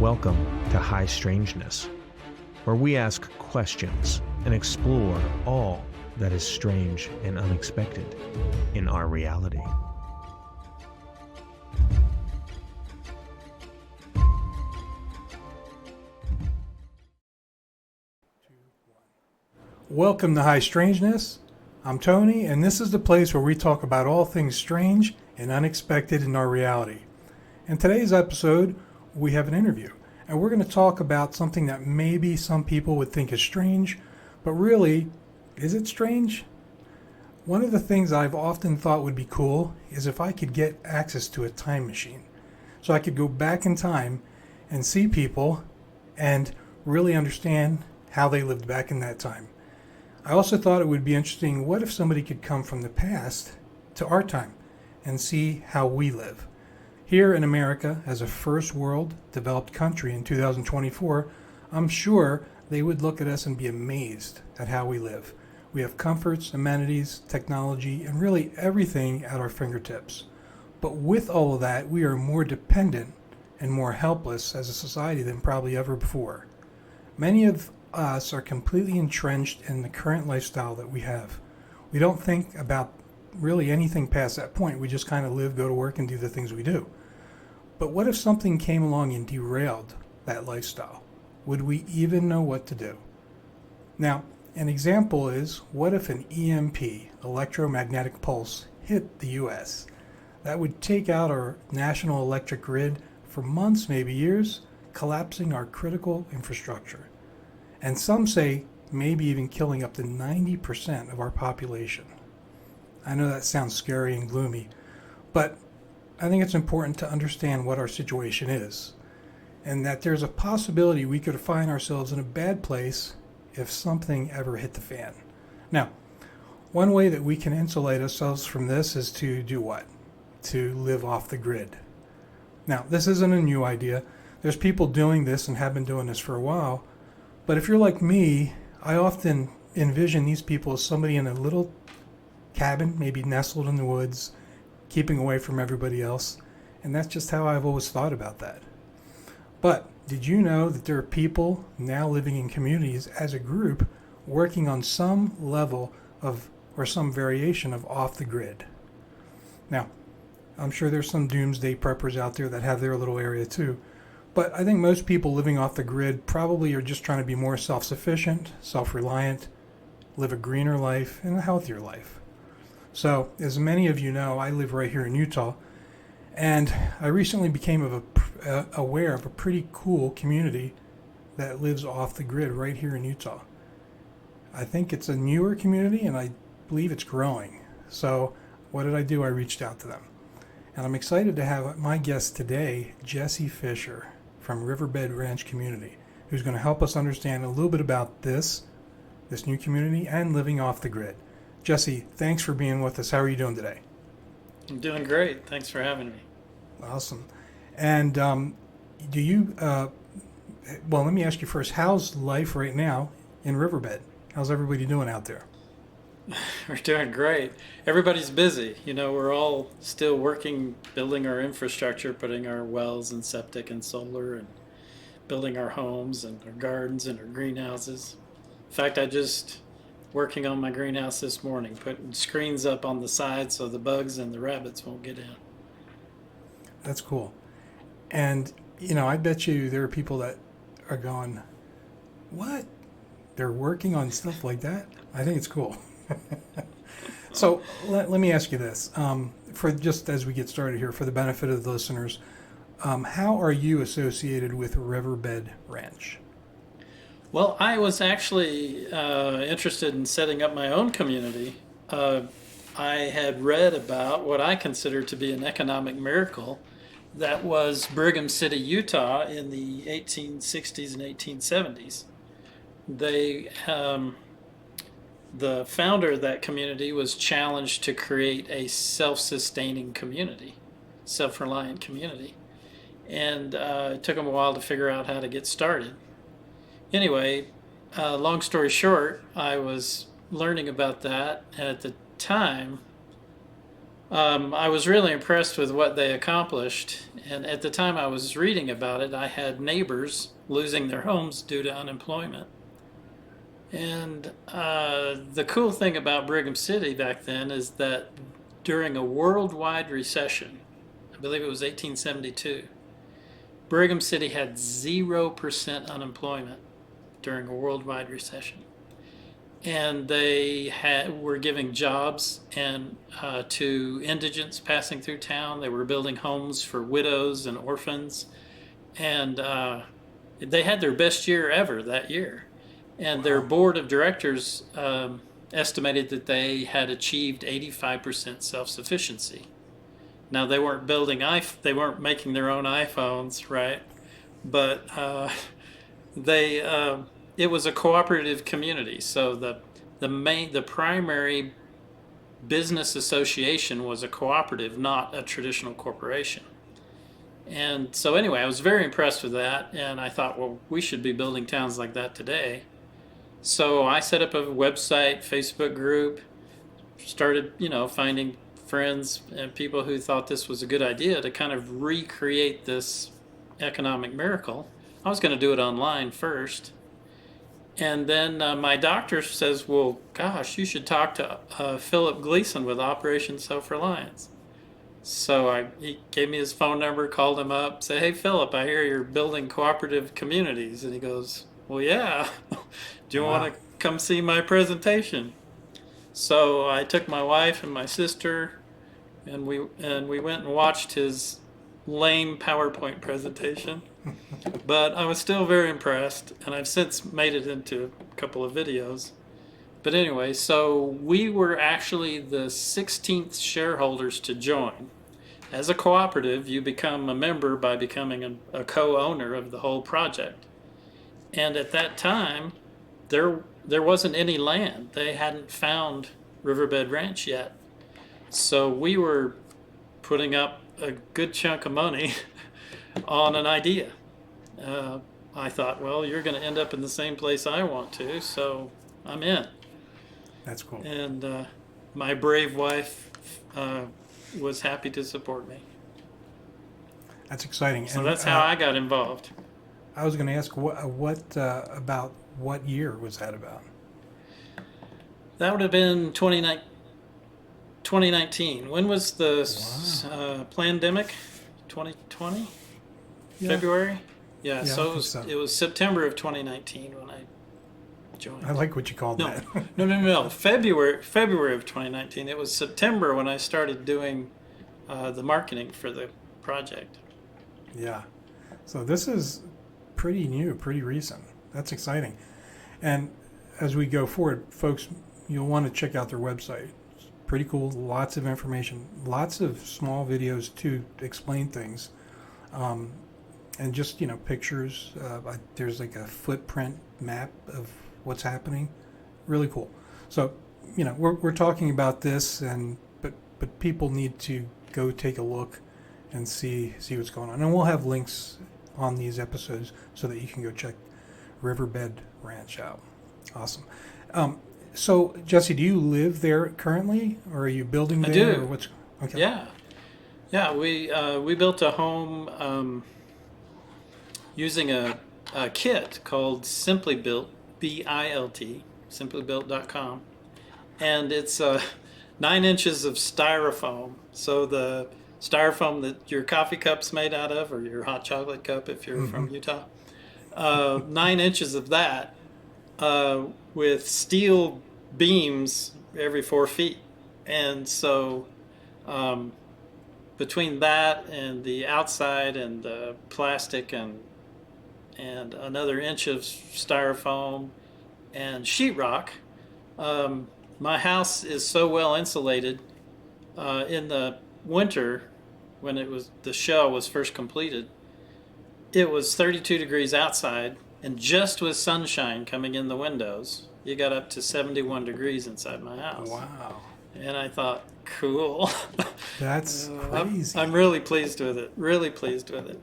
Welcome to High Strangeness, where we ask questions and explore all that is strange and unexpected in our reality. Welcome to High Strangeness. I'm Tony, and this is the place where we talk about all things strange and unexpected in our reality. In today's episode, we have an interview, and we're going to talk about something that maybe some people would think is strange, but really, is it strange? One of the things I've often thought would be cool is if I could get access to a time machine, so I could go back in time and see people and really understand how they lived back in that time. I also thought it would be interesting, what if somebody could come from the past to our time and see how we live? Here in America, as a first world developed country in 2024, I'm sure they would look at us and be amazed at how we live. We have comforts, amenities, technology, and really everything at our fingertips. But with all of that, we are more dependent and more helpless as a society than probably ever before. Many of us are completely entrenched in the current lifestyle that we have. We don't think about really anything past that point. We just kind of live, go to work, and do the things we do. But what if something came along and derailed that lifestyle? Would we even know what to do? Now, an example is, what if an EMP, electromagnetic pulse, hit the U.S.? That would take out our national electric grid for months, maybe years, collapsing our critical infrastructure. And some say maybe even killing up to 90% of our population. I know that sounds scary and gloomy, but I think it's important to understand what our situation is, and that there's a possibility we could find ourselves in a bad place if something ever hit the fan. Now, one way that we can insulate ourselves from this is to do what? To live off the grid. Now, this isn't a new idea. There's people doing this and have been doing this for a while, but if you're like me, I often envision these people as somebody in a little cabin, maybe nestled in the woods, keeping away from everybody else, and that's just how I've always thought about that. But did you know that there are people now living in communities as a group working on some level of, or some variation of, off the grid? Now, I'm sure there's some doomsday preppers out there that have their little area too, but I think most people living off the grid probably are just trying to be more self-sufficient, self-reliant, live a greener life and a healthier life. So, as many of you know, I live right here in Utah, and I recently became aware of a pretty cool community that lives off the grid right here in Utah. I think it's a newer community, and I believe it's growing. So, what did I do? I reached out to them. And I'm excited to have my guest today, Jesse Fisher from Riverbed Ranch Community, who's going to help us understand a little bit about this new community and living off the grid. Jesse, thanks for being with us. How are you doing today? I'm doing great. Thanks for having me. Awesome. And do you, well, let me ask you first, how's life right now in Riverbed? How's everybody doing out there? We're doing great. Everybody's busy. You know, we're all still working, building our infrastructure, putting our wells and septic and solar, and building our homes and our gardens and our greenhouses. In fact, I just working on my greenhouse this morning, putting screens up on the side so the bugs and the rabbits won't get in. That's cool. And, you know, I bet you there are people that are going, what? They're working on stuff like that? I think it's cool. So let me ask you this, for just as we get started here, for the benefit of the listeners, how are you associated with Riverbed Ranch? Well, I was actually interested in setting up my own community. I had read about what I consider to be an economic miracle that was Brigham City, Utah in the 1860s and 1870s. The founder of that community was challenged to create a self-sustaining community, self-reliant community. And it took him a while to figure out how to get started. Anyway, long story short, I was learning about that, and at the time, I was really impressed with what they accomplished. And at the time I was reading about it, I had neighbors losing their homes due to unemployment. And the cool thing about Brigham City back then is that during a worldwide recession, I believe it was 1872, Brigham City had 0% unemployment during a worldwide recession. And they were giving jobs and to indigents passing through town. They were building homes for widows and orphans, and they had their best year ever that year. And their board of directors estimated that they had achieved 85% self-sufficiency. Now they weren't they weren't making their own iPhones, right? But they it was a cooperative community. So the primary business association was a cooperative, not a traditional corporation. And so anyway, I was very impressed with that, and I thought, well, we should be building towns like that today. So I set up a website, Facebook group, started, finding friends and people who thought this was a good idea to kind of recreate this economic miracle. I was going to do it online first. And then my doctor says, well, gosh, you should talk to Philip Gleason with Operation Self-Reliance. So he gave me his phone number, called him up, said, hey, Philip, I hear you're building cooperative communities. And he goes, well, yeah. Do you want to come see my presentation? So I took my wife and my sister, and we went and watched his lame PowerPoint presentation. But I was still very impressed, and I've since made it into a couple of videos. But anyway, so we were actually the 16th shareholders to join. As a cooperative, you become a member by becoming a co-owner of the whole project. And at that time, there wasn't any land. They hadn't found Riverbed Ranch yet. So we were putting up a good chunk of money on an idea. I thought, well, you're going to end up in the same place I want to, so I'm in. That's cool. And my brave wife was happy to support me. That's exciting. So that's how I got involved. I was going to ask, about what year was that about? That would have been 2019. When was the pandemic? 2020? Yeah. February? Yeah, so it was September of 2019 when I joined. I like what you called that. No. February of 2019. It was September when I started doing the marketing for the project. Yeah. So this is pretty new, pretty recent. That's exciting. And as we go forward, folks, you'll want to check out their website. It's pretty cool. Lots of information, lots of small videos to explain things. And just, pictures. There's like a footprint map of what's happening. Really cool. So, we're talking about this, but people need to go take a look and see what's going on. And we'll have links on these episodes so that you can go check Riverbed Ranch out. Awesome. So, Jesse, do you live there currently, or are you building there? I do. Or what's, okay. Yeah. We built a home using a kit called Simply Built, BILT, simplybuilt.com, and it's 9 inches of styrofoam. So the styrofoam that your coffee cup's made out of, or your hot chocolate cup if you're from Utah, 9 inches of that with steel beams every 4 feet. And so between that and the outside and the plastic and another inch of styrofoam and sheetrock, my house is so well insulated. In the winter, when the shell was first completed, it was 32 degrees outside, and just with sunshine coming in the windows, you got up to 71 degrees inside my house. Wow. And I thought, cool. That's crazy. I'm really pleased with it. Really pleased with it.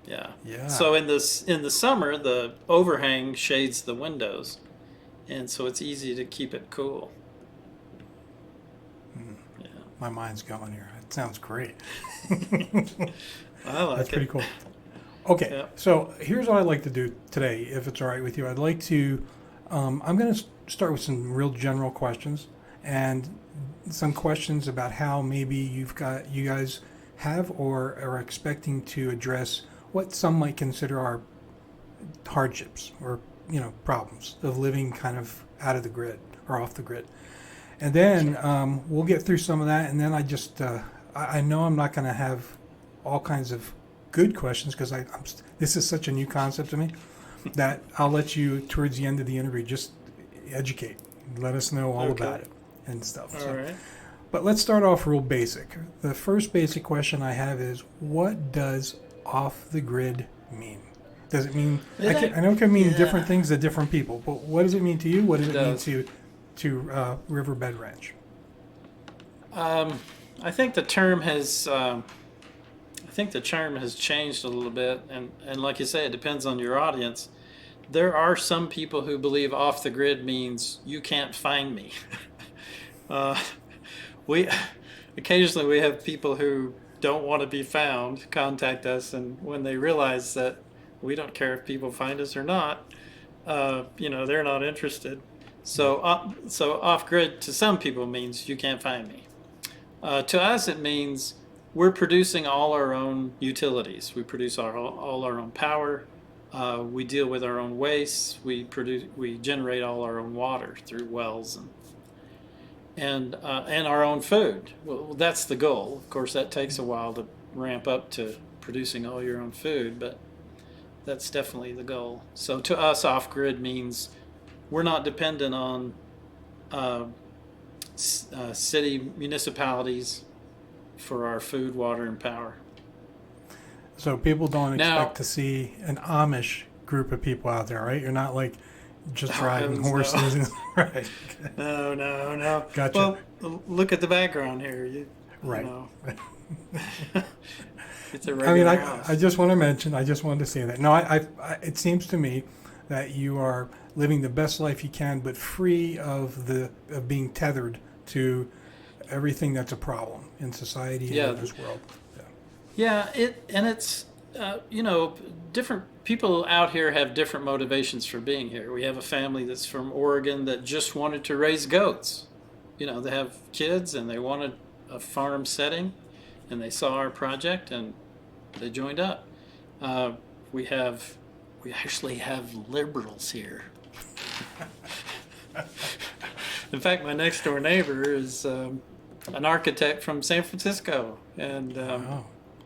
Yeah. Yeah. So in the summer, the overhang shades the windows, and so it's easy to keep it cool. Yeah. my mind's going here. It sounds great. I like That's it. pretty cool. Okay, Yep. so here's what I'd like to do today, if it's all right with you. I'd like to, I'm going to start with some real general questions and some questions about how maybe you guys have or are expecting to address what some might consider are hardships or, problems of living kind of out of the grid or off the grid. And then we'll get through some of that, and then I know I'm not going to have all kinds of good questions because this is such a new concept to me that I'll let you towards the end of the interview just educate, let us know all about it and stuff. All right. But let's start off real basic. The first basic question I have is, what does off the grid mean? Does it mean? I know it can mean different things to different people, but what does it mean to you? What does it mean to Riverbed Ranch? I think the term has. I think the term has changed a little bit, and like you say, it depends on your audience. There are some people who believe off the grid means you can't find me. We occasionally we have people who don't want to be found contact us, and when they realize that we don't care if people find us or not, they're not interested. So off grid to some people means you can't find me. To us, it means we're producing all our own utilities. We produce all our own power. We deal with our own waste. We generate all our own water through wells and our own food. Well, that's the goal. Of course, that takes a while to ramp up to producing all your own food, but that's definitely the goal. So to us, off-grid means we're not dependent on city municipalities for our food, water, and power. So people don't expect to see an Amish group of people out there, right? You're not like just driving horses. No. Right. No. Gotcha. Well, look at the background here. Right. It's a regular house. house. I just wanted to say that. No, it seems to me that you are living the best life you can, but free of being tethered to everything that's a problem in society and in this world. It's different people out here have different motivations for being here. We have a family that's from Oregon that just wanted to raise goats. They have kids and they wanted a farm setting, and they saw our project and they joined up. We actually have liberals here. In fact, my next door neighbor is an architect from San Francisco, and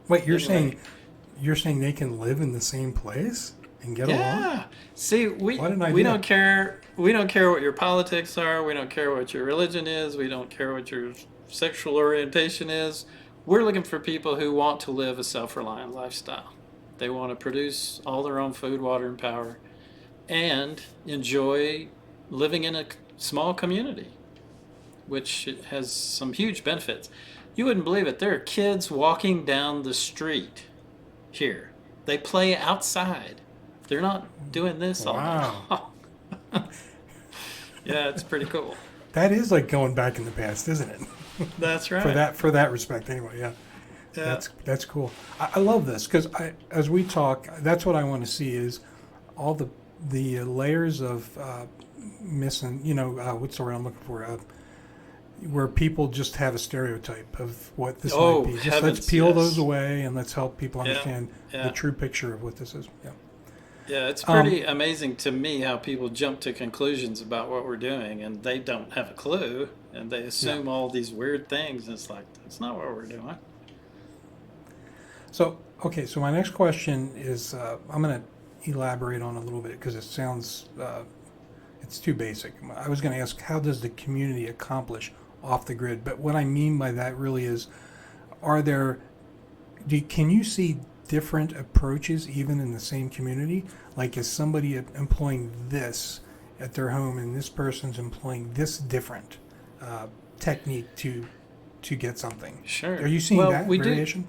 wait, you're saying they can live in the same place and get along? Yeah. See, we don't care. We don't care what your politics are. We don't care what your religion is. We don't care what your sexual orientation is. We're looking for people who want to live a self-reliant lifestyle. They want to produce all their own food, water, and power, and enjoy living in a small community, which has some huge benefits. You wouldn't believe it. There are kids walking down the street here. They play outside. They're not doing this all day long. Yeah, it's pretty cool. That is like going back in the past, isn't it? That's right. For that respect, anyway. Yeah. That's cool. I love this because as we talk, that's what I want to see is all the layers of missing. What's the word I'm looking for? Where people just have a stereotype of what this might be. Just let's peel those away and let's help people understand the true picture of what this is. Yeah. Yeah, it's pretty amazing to me how people jump to conclusions about what we're doing, and they don't have a clue, and they assume all these weird things, and it's like, that's not what we're doing. So my next question is, I'm going to elaborate on a little bit because it sounds, it's too basic. I was going to ask, how does the community accomplish off the grid? But what I mean by that really is, can you see different approaches even in the same community? Like, is somebody employing this at their home and this person's employing this different technique to get something? Sure. Are you seeing that variation?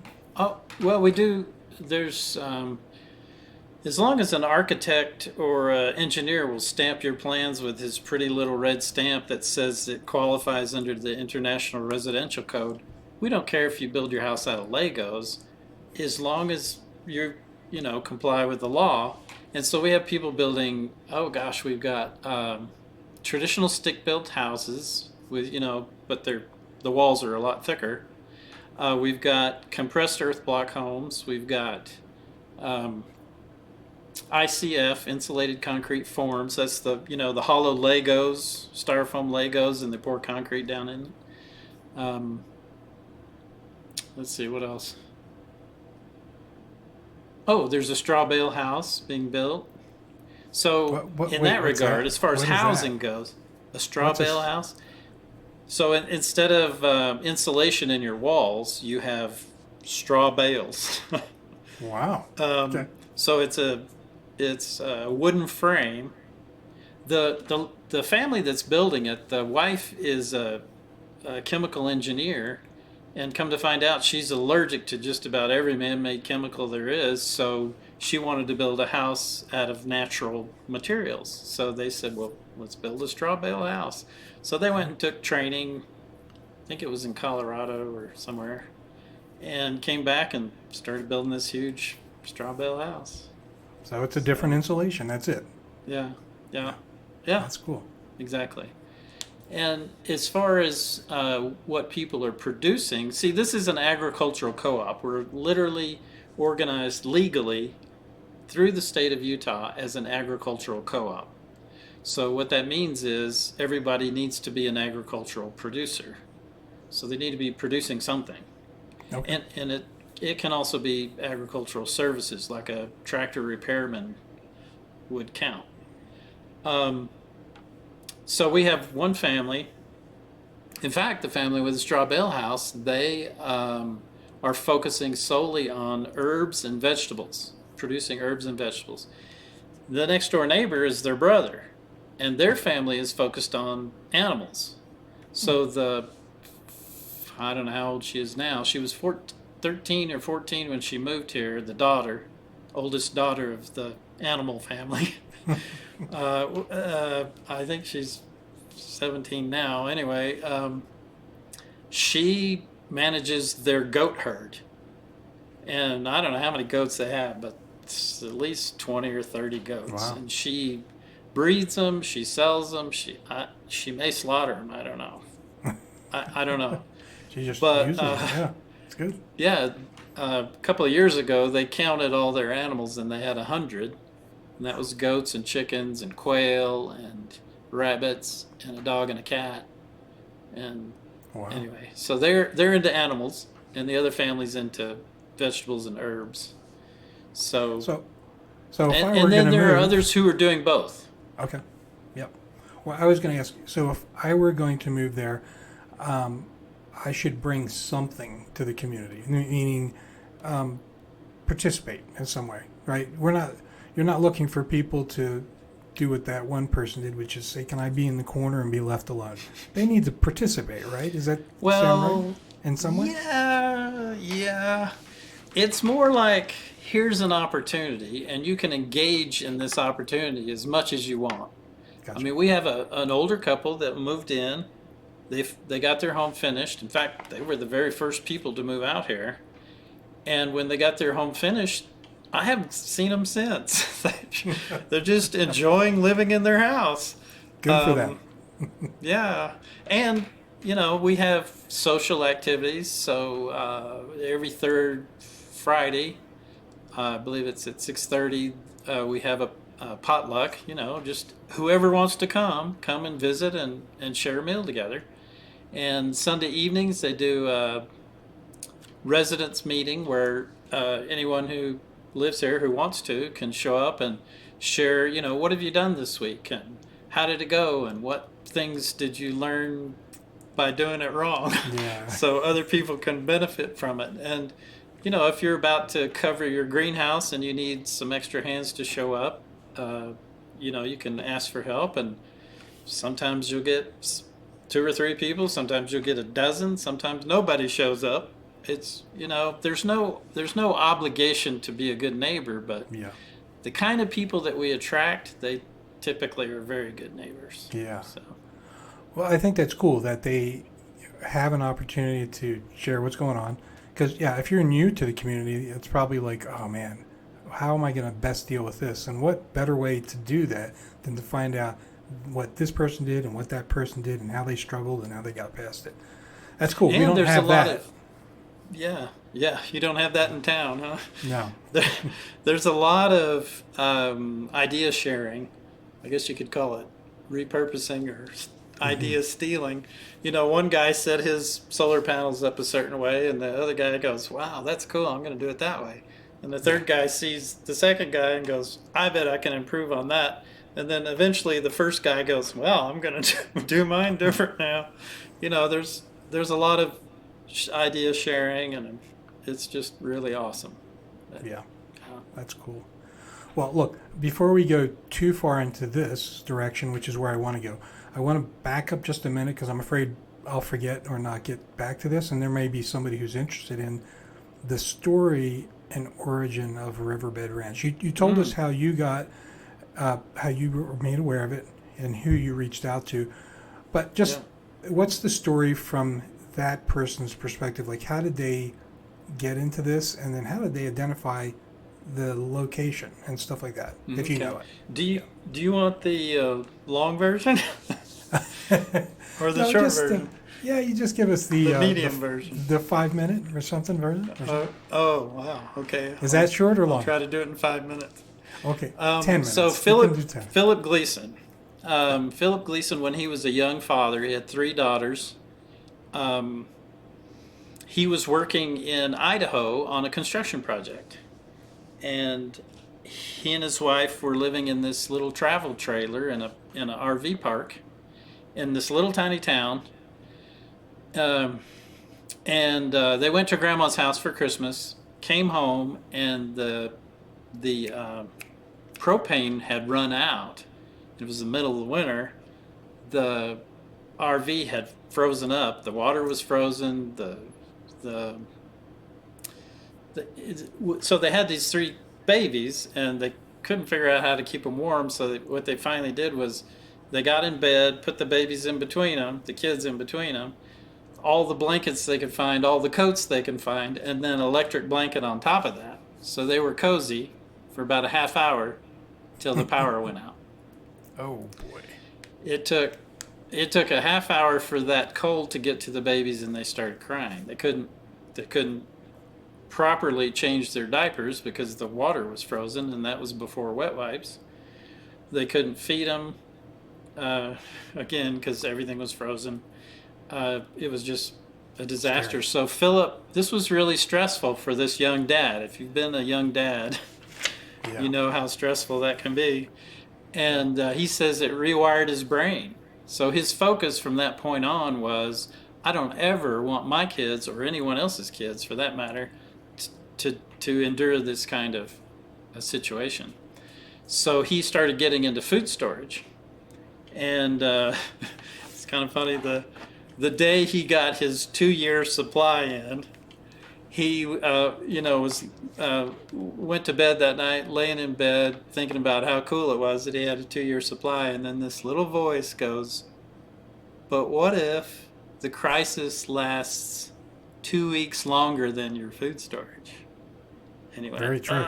We do. There's, as long as an architect or an engineer will stamp your plans with his pretty little red stamp that says it qualifies under the International Residential Code, we don't care if you build your house out of Legos, as long as comply with the law. And so we have people building, oh gosh, we've got traditional stick-built houses with, but the walls are a lot thicker. We've got compressed earth block homes. We've got ICF, insulated concrete forms. That's the hollow Legos, styrofoam Legos, and they pour concrete down in it. Let's see, what else? Oh, there's a straw bale house being built. So in that regard, as far as housing goes, a straw bale house. So instead of insulation in your walls, you have straw bales. Wow. Okay. So it's a wooden frame. The family that's building it, the wife is a chemical engineer, and come to find out, she's allergic to just about every man-made chemical there is. So she wanted to build a house out of natural materials. So they said, well, let's build a straw bale house. So they went and took training, I think it was in Colorado or somewhere, and came back and started building this huge straw bale house. So it's a different insulation. That's it. Yeah. That's cool. Exactly. And as far as what people are producing, see, this is an agricultural co-op. We're literally organized legally through the state of Utah as an agricultural co-op. So what that means is everybody needs to be an agricultural producer. So they need to be producing something. Okay. And it can also be agricultural services, like a tractor repairman would count. So we have one family. In fact, the family with the straw bale house, they are focusing solely on herbs and vegetables, producing herbs and vegetables. The next door neighbor is their brother, and their family is focused on animals. So I don't know how old she is now. She was 13 or 14 when she moved here, the daughter, oldest daughter of the animal family. I think she's 17 now. Anyway, she manages their goat herd. And I don't know how many goats they have, but it's at least 20 or 30 goats. Wow. And she breeds them, she sells them, she may slaughter them, I don't know. I don't know. She just uses them, yeah. It's good. Yeah, a couple of years ago, they counted all their animals, and they had 100. And that was goats and chickens and quail and rabbits and a dog and a cat. And anyway, so they're into animals, and the other family's into vegetables and herbs. So and then there are others who are doing both. Okay. Yep. Well, I was going to ask you, so if I were going to move there, I should bring something to the community, meaning participate in some way, right? You're not looking for people to do what that one person did, which is say, can I be in the corner and be left alone? They need to participate, right? Is that sound right in some way? Yeah. It's more like, here's an opportunity, and you can engage in this opportunity as much as you want. Gotcha. I mean, we have an older couple that moved in. They got their home finished. In fact, they were the very first people to move out here. And when they got their home finished, I haven't seen them since. They're just enjoying living in their house. Good for them. Yeah. And, we have social activities. So every third Friday, I believe it's at 6:30, we have a potluck. Just whoever wants to come and visit and share a meal together. And Sunday evenings, they do a residents meeting where anyone who lives here who wants to can show up and share, what have you done this week, and how did it go, and what things did you learn by doing it wrong. Yeah. So other people can benefit from it. And if you're about to cover your greenhouse and you need some extra hands to show up, you can ask for help, and sometimes you'll get 2 or 3 people, sometimes you'll get a dozen, sometimes nobody shows up. It's there's no obligation to be a good neighbor, but the kind of people that we attract, they typically are very good neighbors. Yeah. So. Well, I think that's cool that they have an opportunity to share what's going on. Because, yeah, if you're new to the community, it's probably like, oh man, how am I going to best deal with this? And what better way to do that than to find out what this person did and what that person did and how they struggled and how they got past it. That's cool. And we don't there's have a lot that. of, yeah, you don't have that in town, huh? No. There's a lot of idea sharing. I guess you could call it repurposing or idea stealing. You know, one guy set his solar panels up a certain way, and the other guy goes, "Wow, that's cool. I'm going to do it that way." And the third guy sees the second guy and goes, "I bet I can improve on that." And then eventually the first guy goes, "Well, I'm going to do mine different now." You know, there's a lot of idea sharing, and it's just really awesome. Yeah, that's cool. Well, look, before we go too far into this direction, which is where I want to go, I want to back up just a minute because I'm afraid I'll forget or not get back to this, and there may be somebody who's interested in the story and origin of Riverbed Ranch. You told us how you got, how you were made aware of it and who you reached out to, but just what's the story from that person's perspective? Like, how did they get into this, and then how did they identify the location and stuff like that, if you know it? Do you want the long version or the short version? Yeah, you just give us the medium version, the 5 minute or something version. Oh wow, okay. Is that short or long? I'll try to do it in 5 minutes. Okay, 10 minutes. So Philip Gleason. Philip Gleason, when he was a young father, he had 3 daughters. He was working in Idaho on a construction project, and he and his wife were living in this little travel trailer in an RV park in this little tiny town. And they went to Grandma's house for Christmas, came home, and the propane had run out. It was the middle of the winter. The RV had frozen up. The water was frozen. So they had these 3 babies, and they couldn't figure out how to keep them warm. So what they finally did was they got in bed, put the babies in between them, the kids in between them, all the blankets they could find, all the coats they can find, and then an electric blanket on top of that. So they were cozy for about a half hour till the power went out. Oh boy! It took a half hour for that cold to get to the babies, and they started crying. They couldn't properly change their diapers because the water was frozen, and that was before wet wipes. They couldn't feed them again because everything was frozen. It was just a disaster. Scary. So Philip, this was really stressful for this young dad. If you've been a young dad, you know how stressful that can be. And he says it rewired his brain. So his focus from that point on was, I don't ever want my kids, or anyone else's kids for that matter, to endure this kind of a situation. So he started getting into food storage. And it's kind of funny, the day he got his 2-year supply in, he went to bed that night, laying in bed, thinking about how cool it was that he had a 2-year supply, and then this little voice goes, "But what if the crisis lasts 2 weeks longer than your food storage?" And he went, Very true.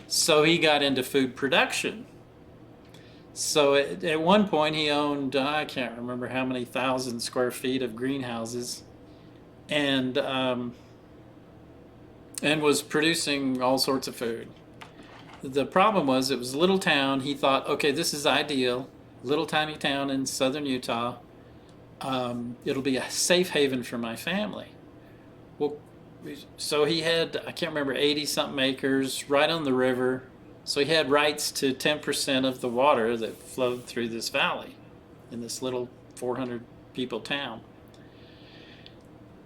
So he got into food production. So at one point he owned, I can't remember how many thousand square feet of greenhouses, and was producing all sorts of food. The problem was it was a little town. He thought, okay, this is ideal. Little tiny town in southern Utah. It'll be a safe haven for my family. Well, so he had, I can't remember, 80-something acres right on the river. So he had rights to 10% of the water that flowed through this valley in this little 400 people town.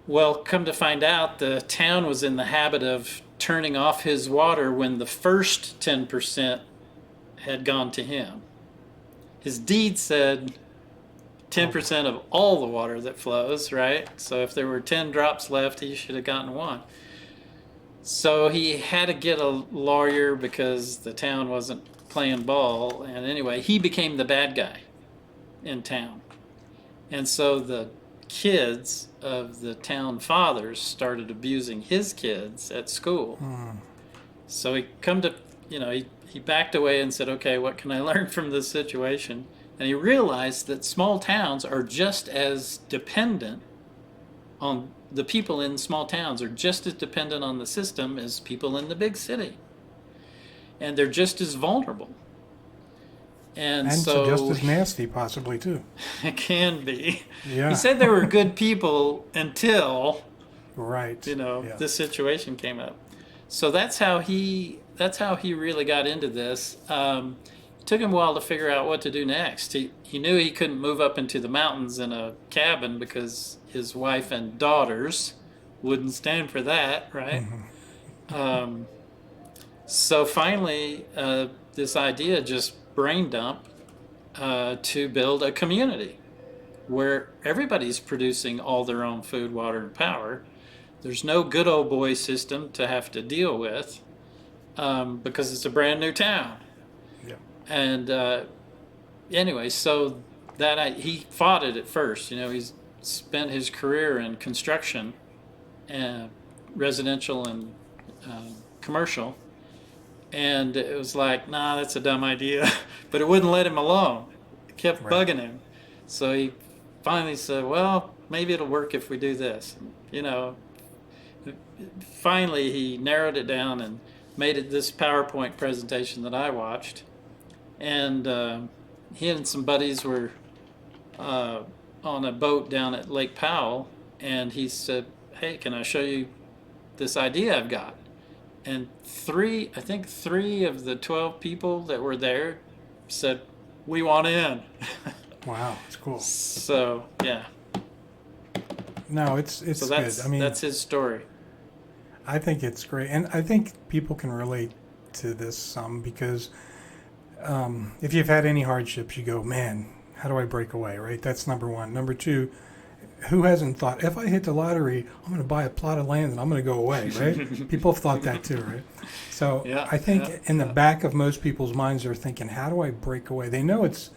Well, come to find out, the town was in the habit of turning off his water when the first 10% had gone to him. His deed said 10% of all the water that flows, right? So if there were 10 drops left, he should have gotten 1. So he had to get a lawyer because the town wasn't playing ball. And anyway, he became the bad guy in town. And so the kids of the town fathers started abusing his kids at school. So he backed away and said, okay, what can I learn from this situation? And he realized that small towns are just as dependent on the people in small towns are just as dependent on the system as people in the big city. And they're just as vulnerable. And so just as nasty, possibly, too. It can be. Yeah. He said they were good people until Right. this situation came up. So that's how he really got into this. It took him a while to figure out what to do next. He knew he couldn't move up into the mountains in a cabin because his wife and daughters wouldn't stand for that, right? So finally, this idea just brain dump to build a community where everybody's producing all their own food, water, and power. There's no good old boy system to have to deal with because it's a brand new town. Yeah. And anyway, so he fought it at first. He's spent his career in construction, residential and commercial. And it was like, nah, that's a dumb idea. But it wouldn't let him alone. It kept bugging him. So he finally said, well, maybe it'll work if we do this. Finally, he narrowed it down and made it this PowerPoint presentation that I watched. And he and some buddies were on a boat down at Lake Powell. And he said, hey, can I show you this idea I've got? And three of the 12 people that were there said, we want in. Wow, it's cool. So, yeah. No, it's so that's, good. I mean, that's his story. I think it's great. And I think people can relate to this some because if you've had any hardships, you go, man, how do I break away, right? That's number one. Number two, who hasn't thought, if I hit the lottery, I'm going to buy a plot of land and I'm going to go away, right? People have thought that too, right? So I think in the back of most people's minds, they're thinking, how do I break away? They know it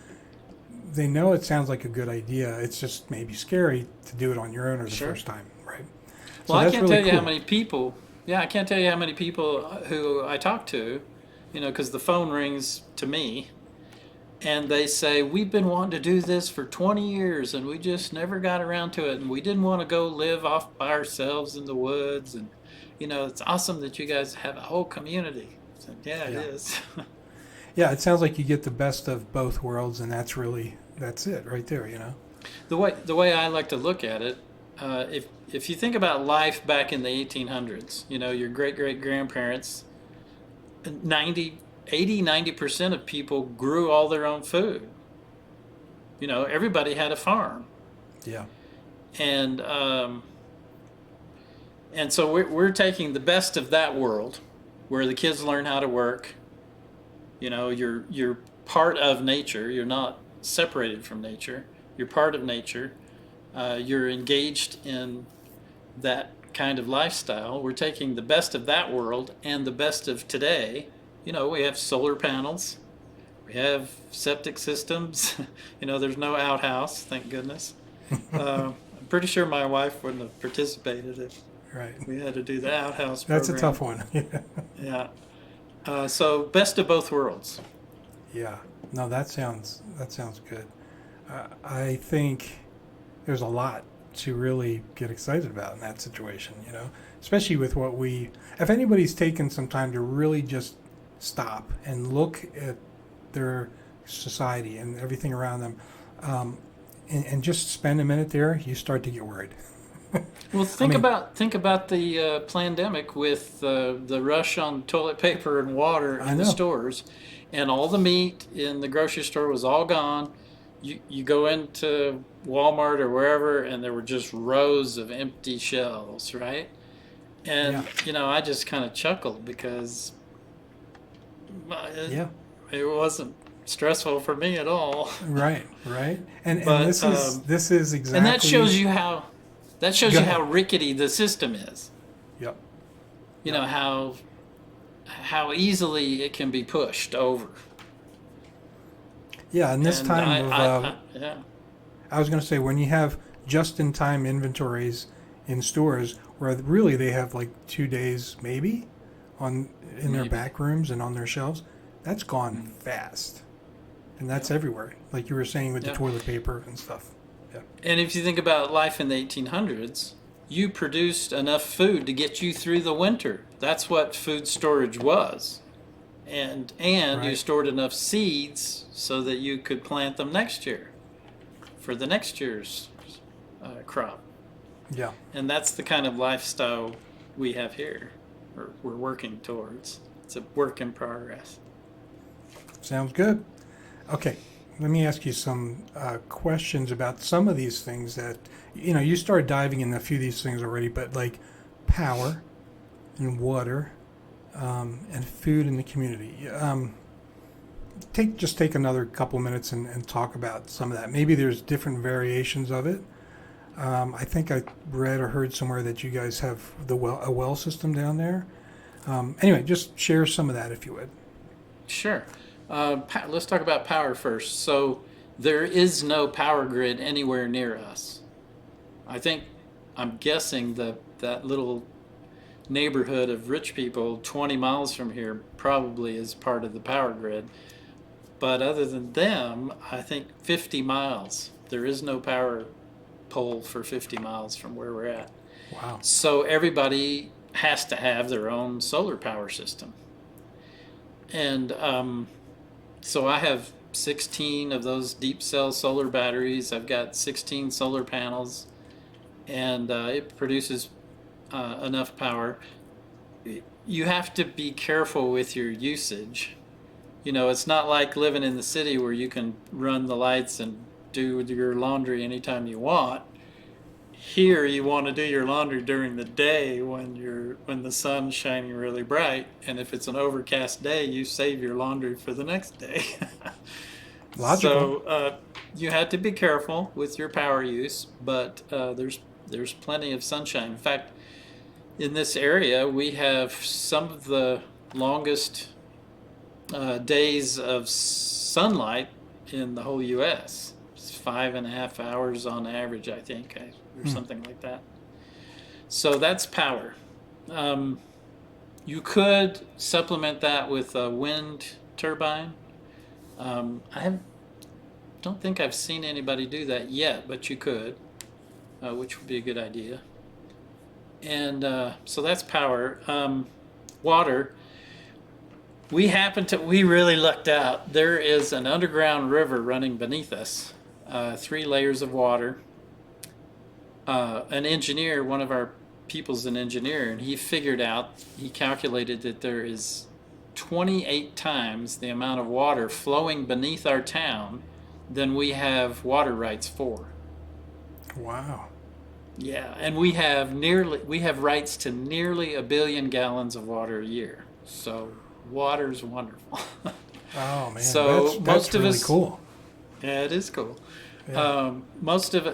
sounds like a good idea. It's just maybe scary to do it on your own or the first time, right? So well, I can't tell you how many people. Yeah, I can't tell you how many people who I talk to, because the phone rings to me. And they say, we've been wanting to do this for 20 years and we just never got around to it. And we didn't want to go live off by ourselves in the woods. And, it's awesome that you guys have a whole community. I said, yeah, it is. Yeah, it sounds like you get the best of both worlds. And that's it right there, The way I like to look at it, if you think about life back in the 1800s, your great-great-grandparents, 80-90% of people grew all their own food. Everybody had a farm. Yeah. And so we're taking the best of that world, where the kids learn how to work. You're part of nature. You're not separated from nature. You're part of nature. You're engaged in that kind of lifestyle. We're taking the best of that world and the best of today. We have solar panels, we have septic systems, there's no outhouse, thank goodness. I'm pretty sure my wife wouldn't have participated if we had to do the outhouse program. That's a tough one. Yeah. So best of both worlds. Yeah. No, that sounds good. I think there's a lot to really get excited about in that situation, especially with if anybody's taken some time to really just stop and look at their society and everything around them, and just spend a minute there, you start to get worried. Well, think about the pandemic with the rush on toilet paper and water in the stores, and all the meat in the grocery store was all gone. You go into Walmart or wherever, and there were just rows of empty shelves, right? And I just kind of chuckled because it wasn't stressful for me at all. Right. And this is exactly. And that shows you how rickety the system is. Yep. How easily it can be pushed over. Yeah, and this time I I was going to say, when you have just-in-time inventories in stores where really they have like 2 days maybe in their back rooms and on their shelves. That's gone fast, and that's everywhere. Like you were saying with the toilet paper and stuff. Yeah. And if you think about life in the 1800s, you produced enough food to get you through the winter. That's what food storage was. And Right. you stored enough seeds so that you could plant them next year for the next year's crop. Yeah. And that's the kind of lifestyle we have here, or we're working towards. It's a work in progress. Sounds good. Okay, let me ask you some questions about some of these things that, you started diving into a few of these things already, but like power and water and food in the community. Take another couple minutes and talk about some of that. Maybe there's different variations of it. I think I read or heard somewhere that you guys have a well system down there. Anyway, just share some of that if you would. Sure. Let's talk about power first. So there is no power grid anywhere near us. I'm guessing that little neighborhood of rich people 20 miles from here probably is part of the power grid. But other than them, I think 50 miles. There is no power pole for 50 miles from where we're at. Wow. So everybody has to have their own solar power system. And so I have 16 of those deep cell solar batteries. I've got 16 solar panels, and it produces enough power. You have to be careful with your usage. It's not like living in the city where you can run the lights and do your laundry anytime you want. Here, you want to do your laundry during the day when the sun's shining really bright, and if it's an overcast day, you save your laundry for the next day. Logical. So you have to be careful with your power use, but there's plenty of sunshine. In fact, in this area, we have some of the longest days of sunlight in the whole U.S. It's 5.5 hours on average, I think, or something like that. So that's power. You could supplement that with a wind turbine. Don't think I've seen anybody do that yet, but you could, which would be a good idea. And so that's power. Water. We really lucked out. There is an underground river running beneath us, 3 layers of water. An engineer, one of our people's an engineer, and he calculated that there is 28 times the amount of water flowing beneath our town than we have water rights for. Wow. Yeah, and we have rights to nearly 1 billion gallons of water a year. So water's wonderful. Oh man, so that's really cool. Yeah, it is cool. Yeah. Most of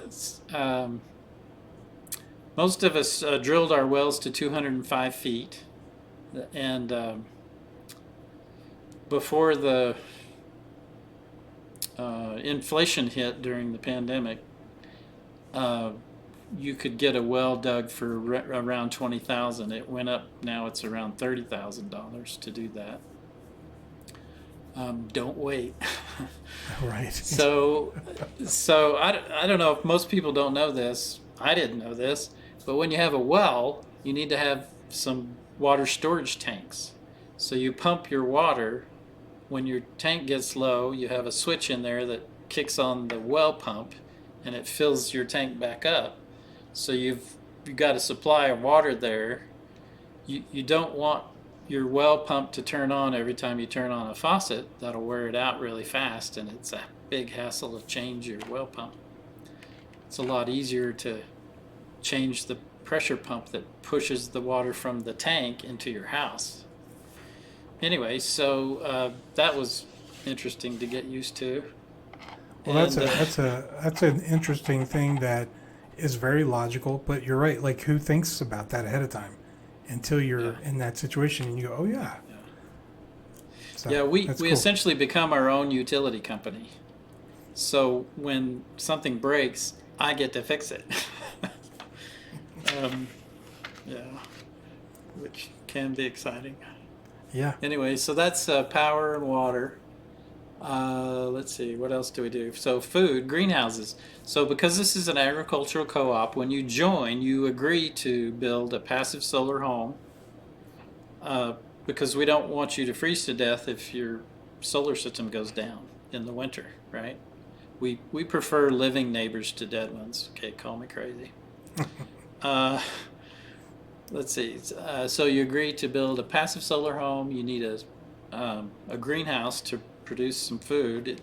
us drilled our wells to 205 feet, and before the inflation hit during the pandemic, you could get a well dug for around $20,000. It went up. Now it's around $30,000 to do that. Don't wait. Right. So I don't know if most people don't know this. I didn't know this, but when you have a well, you need to have some water storage tanks. So you pump your water. When your tank gets low, you have a switch in there that kicks on the well pump, and it fills your tank back up. So you've got a supply of water there. You don't want your well pump to turn on every time you turn on a faucet. That'll wear it out really fast, and it's a big hassle to change your well pump. It's a lot easier to change the pressure pump that pushes the water from the tank into your house. Anyway, so that was interesting to get used to. Well, that's an interesting thing that is very logical, but you're right. Like, who thinks about that ahead of time until you're in that situation and you go, oh yeah. So, we cool. essentially become our own utility company. So when something breaks, I get to fix it. Yeah, which can be exciting. Yeah. Anyway, so that's power and water. Let's see, what else do we do? So food, greenhouses. So because this is an agricultural co-op, when you join, you agree to build a passive solar home, because we don't want you to freeze to death if your solar system goes down in the winter, right? We prefer living neighbors to dead ones. Okay, call me crazy. Let's see. So you agree to build a passive solar home. You need a greenhouse to produce some food. It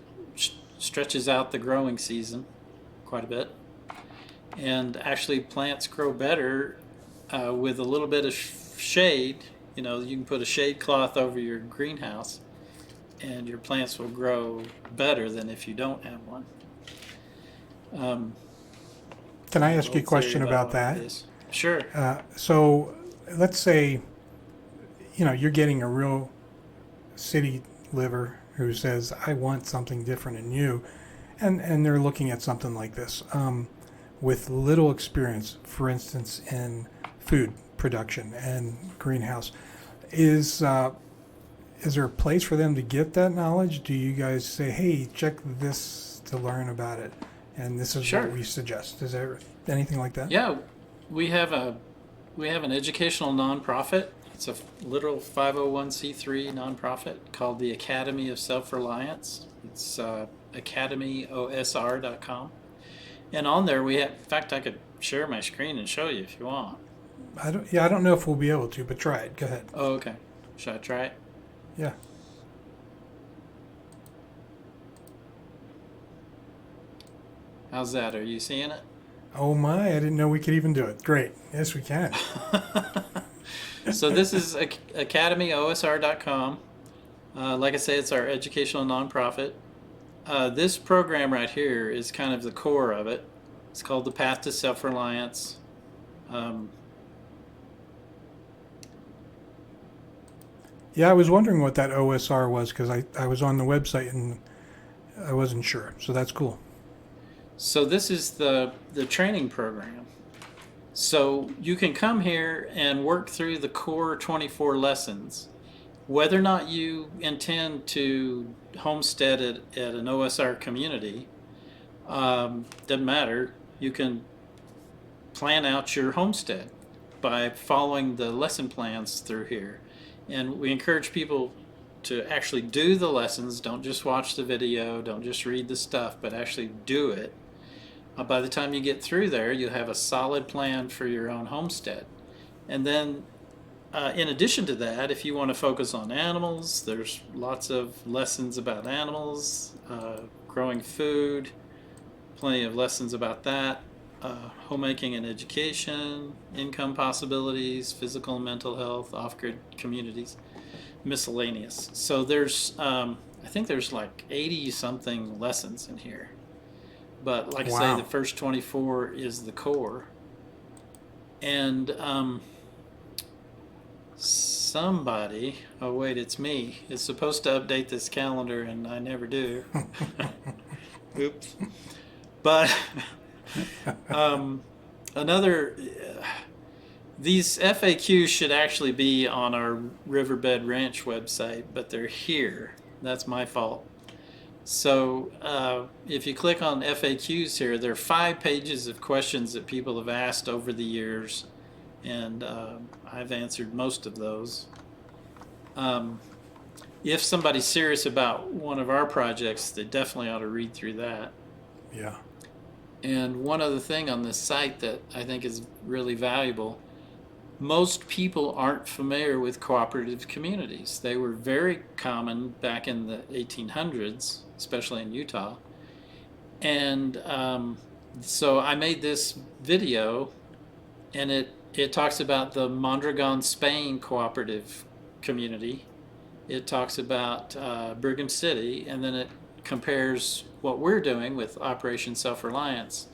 stretches out the growing season quite a bit. And actually plants grow better with a little bit of shade. You know, you can put a shade cloth over your greenhouse and your plants will grow better than if you don't have one. Can I ask you a question about that? Sure. So let's say, you're getting a real city liver who says, I want something different than you. And they're looking at something like this with little experience, for instance, in food production and greenhouse. Is there a place for them to get that knowledge? Do you guys say, hey, check this to learn about it? And this is Sure. what we suggest. Is there anything like that? Yeah, we have an educational nonprofit. It's a literal 501c3 nonprofit called the Academy of Self-Reliance. It's academyosr.com. And on there we have, in fact, I could share my screen and show you if you want. I don't know if we'll be able to, but try it. Go ahead. Oh, okay. Should I try it? Yeah. How's that? Are you seeing it? Oh my, I didn't know we could even do it. Great. Yes, we can. So this is academyosr.com. Like I say, it's our educational nonprofit. This program right here is kind of the core of it. It's called the Path to Self-Reliance. Yeah, I was wondering what that OSR was because I was on the website and I wasn't sure. So that's cool. So this is the training program. So you can come here and work through the core 24 lessons. Whether or not you intend to homestead at an OSR community, doesn't matter. You can plan out your homestead by following the lesson plans through here. And we encourage people to actually do the lessons. Don't just watch the video, don't just read the stuff, but actually do it. By the time you get through there, you'll have a solid plan for your own homestead. And then in addition to that, if you want to focus on animals, there's lots of lessons about animals, growing food, plenty of lessons about that, homemaking and education, income possibilities, physical and mental health, off-grid communities, miscellaneous. So there's, I think there's like 80 something lessons in here. But like I say, the first 24 is the core. And somebody, oh wait, it's me, is supposed to update this calendar and I never do. Oops. But these FAQs should actually be on our Riverbed Ranch website, but they're here. That's my fault. So if you click on FAQs here, there are 5 pages of questions that people have asked over the years, and I've answered most of those. If somebody's serious about one of our projects, they definitely ought to read through that. Yeah. And one other thing on this site that I think is really valuable, most people aren't familiar with cooperative communities. They were very common back in the 1800s, especially in Utah. And so I made this video, and it talks about the Mondragon, Spain cooperative community. It talks about Brigham City, and then it compares what we're doing with Operation Self-Reliance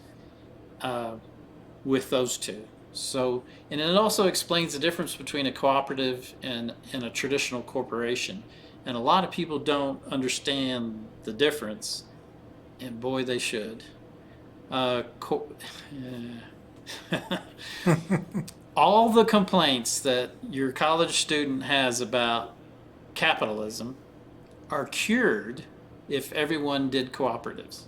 with those two. So, and it also explains the difference between a cooperative and a traditional corporation. And a lot of people don't understand the difference, and boy, they should. Uh, co- all the complaints that your college student has about capitalism are cured if everyone did cooperatives.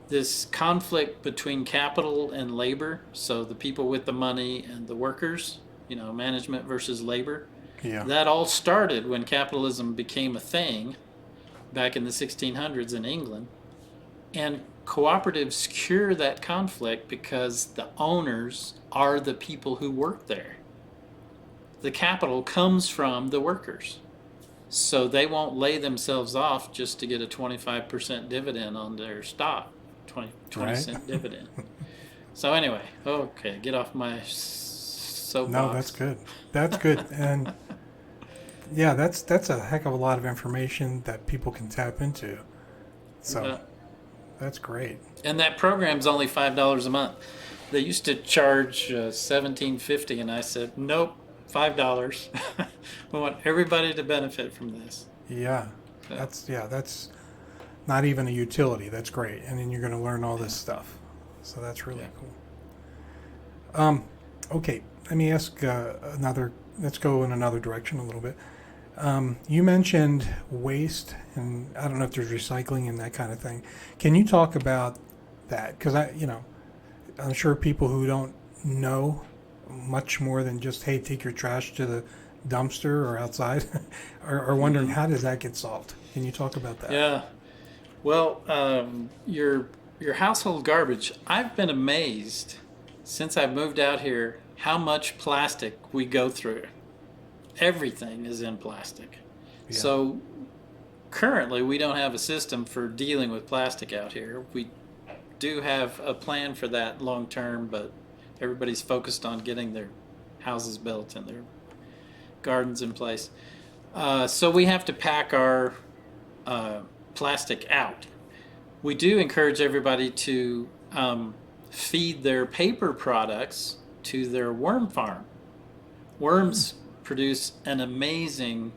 This conflict between capital and labor, so the people with the money and the workers, management versus labor, Yeah. that all started when capitalism became a thing back in the 1600s in England. And cooperatives cure that conflict because the owners are the people who work there. The capital comes from the workers. So they won't lay themselves off just to get a 25% dividend on their stock, 20 Right. cent dividend. So anyway, okay, get off my soapbox. No, that's good. That's good. And yeah, that's a heck of a lot of information that people can tap into. So that's great. And that program's only $5 a month. They used to charge $17.50, and I said, nope, $5. We want everybody to benefit from this. Yeah. So, That's not even a utility. That's great. And then you're going to learn all this stuff. So that's really cool. Okay, let me ask let's go in another direction a little bit. You mentioned waste, and I don't know if there's recycling and that kind of thing. Can you talk about that? Because I'm sure people who don't know much more than just, hey, take your trash to the dumpster or outside are wondering, how does that get solved? Can you talk about that? Yeah. Well, your household garbage, I've been amazed since I've moved out here how much plastic we go through. Everything is in plastic. Yeah. So currently we don't have a system for dealing with plastic out here. We do have a plan for that long term, but everybody's focused on getting their houses built and their gardens in place. So we have to pack our plastic out. We do encourage everybody to feed their paper products to their worm farm. Worms produce an amazing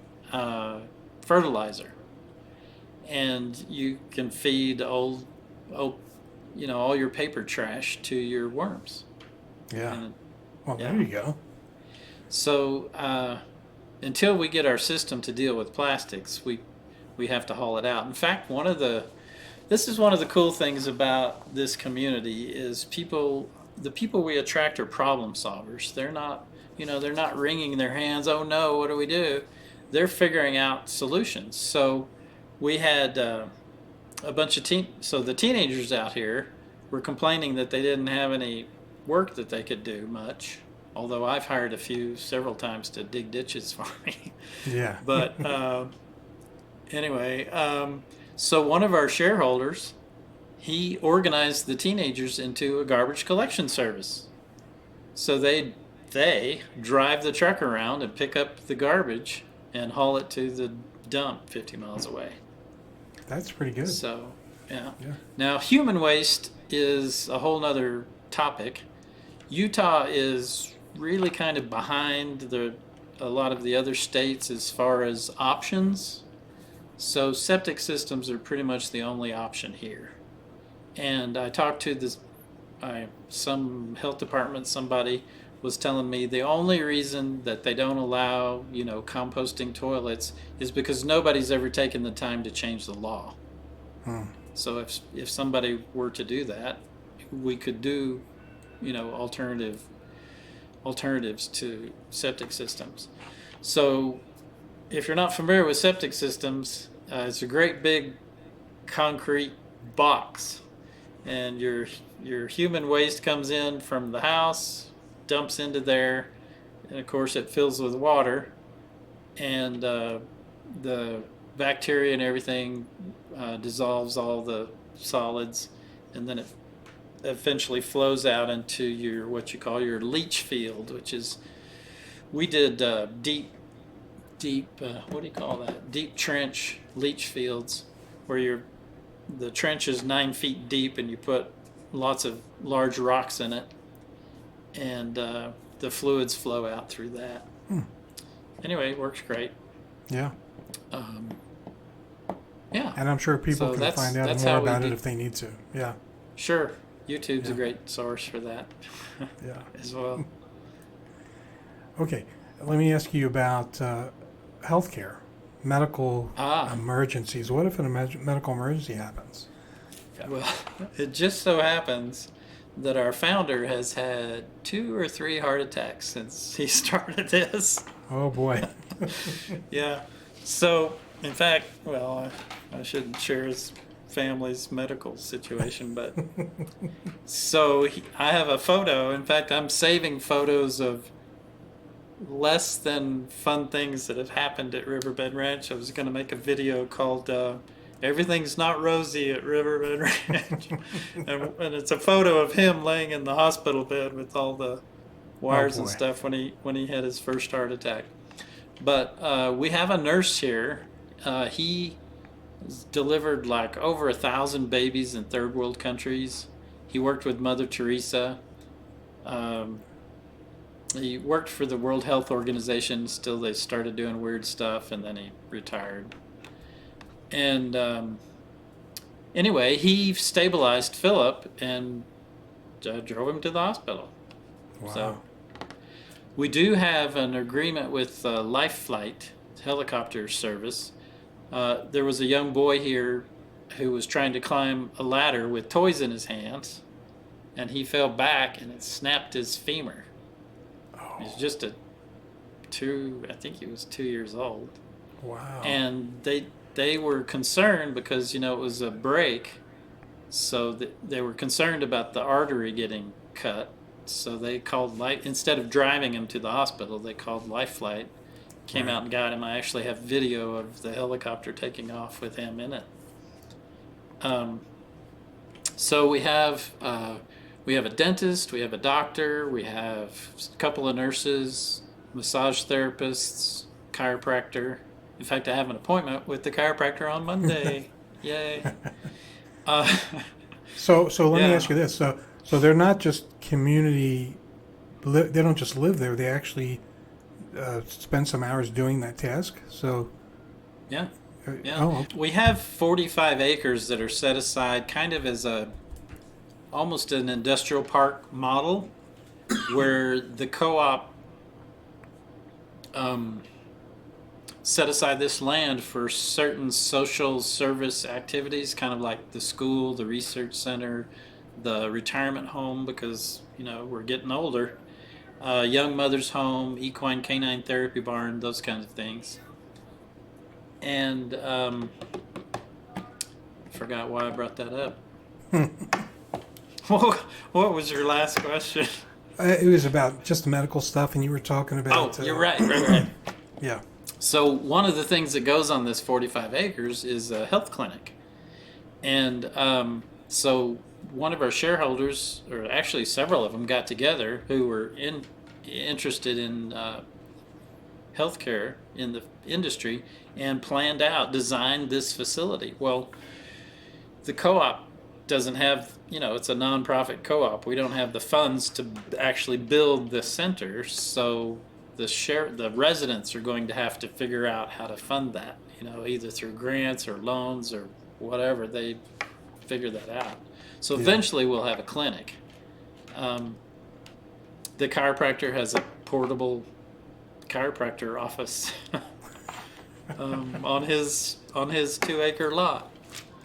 fertilizer, and you can feed all your paper trash to your worms. Yeah. And, Well, there you go. So until we get our system to deal with plastics, we have to haul it out. In fact, this is one of the cool things about this community is the people we attract are problem solvers. They're not wringing their hands, oh no, what do we do? They're figuring out solutions. So we had a bunch of the teenagers out here were complaining that they didn't have any work that they could do much, although I've hired several times to dig ditches for me. Yeah. But anyway, so one of our shareholders, he organized the teenagers into a garbage collection service. So they drive the truck around and pick up the garbage and haul it to the dump 50 miles away. That's pretty good. So, yeah. Yeah. Now, human waste is a whole nother topic. Utah is really kind of behind a lot of the other states as far as options. So septic systems are pretty much the only option here. And I talked to some health department, somebody was telling me the only reason that they don't allow, composting toilets is because nobody's ever taken the time to change the law. So if somebody were to do that, we could do, alternatives to septic systems. So if you're not familiar with septic systems, it's a great big concrete box, and your human waste comes in from the house, dumps into there, and of course it fills with water, and the bacteria and everything dissolves all the solids, and then it eventually flows out into what you call your leach field, which is, we did deep what do you call that? Deep trench leach fields, where the trench is 9 feet deep and you put lots of large rocks in it, and the fluids flow out through that. Anyway, it works great. Yeah. Yeah. And I'm sure people can find out more about it if they need to. Yeah. Sure. YouTube's a Yeah. great source for that Yeah. as well. Okay. Let me ask you about healthcare, medical Ah, emergencies. What if an medical emergency happens? well, it just so happens that our founder has had 2 or 3 heart attacks since he started this. Oh boy. Yeah. So, in fact, well, I shouldn't share his family's medical situation, but so I have a photo. In fact, I'm saving photos of less than fun things that have happened at Riverbed Ranch. I was going to make a video called Everything's Not Rosy at Riverbed Ranch. And it's a photo of him laying in the hospital bed with all the Oh wires and boy. stuff when he had his first heart attack. But we have a nurse here. He delivered like over 1,000 babies in third world countries. He worked with Mother Teresa. Um, he worked for the World Health Organization. Still, they started doing weird stuff, and then he retired. And anyway, he stabilized Philip and drove him to the hospital. Wow. So we do have an agreement with Life Flight helicopter service. There was a young boy here who was trying to climb a ladder with toys in his hands, and he fell back and it snapped his femur. Oh, He's just I think he was 2 years old. wow. And they were concerned because, it was a break, so they were concerned about the artery getting cut. So they called instead of driving him to the hospital, they called Life Flight, came Right. out and got him. I actually have video of the helicopter taking off with him in it. So we have a dentist, we have a doctor, we have a couple of nurses, massage therapists, chiropractor. In fact, I have an appointment with the chiropractor on Monday. Yay! Uh, So let me Yeah. ask you this. So they're not just community. They don't just live there. They actually spend some hours doing that task. So. yeah. Yeah. Oh. We have 45 acres that are set aside kind of as almost an industrial park model where the co-op set aside this land for certain social service activities, kind of like the school, the research center, the retirement home, because, we're getting older, young mother's home, equine canine therapy barn, those kinds of things. And I forgot why I brought that up. What was your last question? It was about just medical stuff, and you were talking about. Oh, you're right. Yeah. So one of the things that goes on this 45 acres is a health clinic. And so one of our shareholders, or actually several of them, got together who were interested in healthcare in the industry and designed this facility. Well, the co-op doesn't have, it's a nonprofit co-op. We don't have the funds to actually build the center, so the residents are going to have to figure out how to fund that, either through grants or loans or whatever. They figure that out. So eventually we'll have a clinic. The chiropractor has a portable chiropractor office on his 2-acre lot.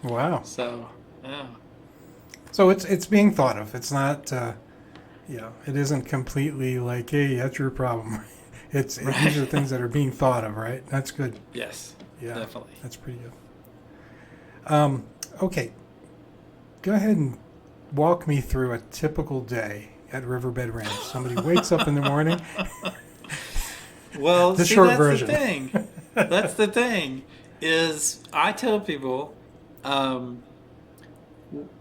Wow. So yeah. So it's being thought of. It's not. It isn't completely like, hey, that's your problem. These are things that are being thought of, right? That's good. Yes. Yeah. Definitely. That's pretty good. Okay. Go ahead and walk me through a typical day at Riverbed Ranch. Somebody wakes up in the morning. Well, The see, short that's version. the thing. That's the thing. Is I tell people,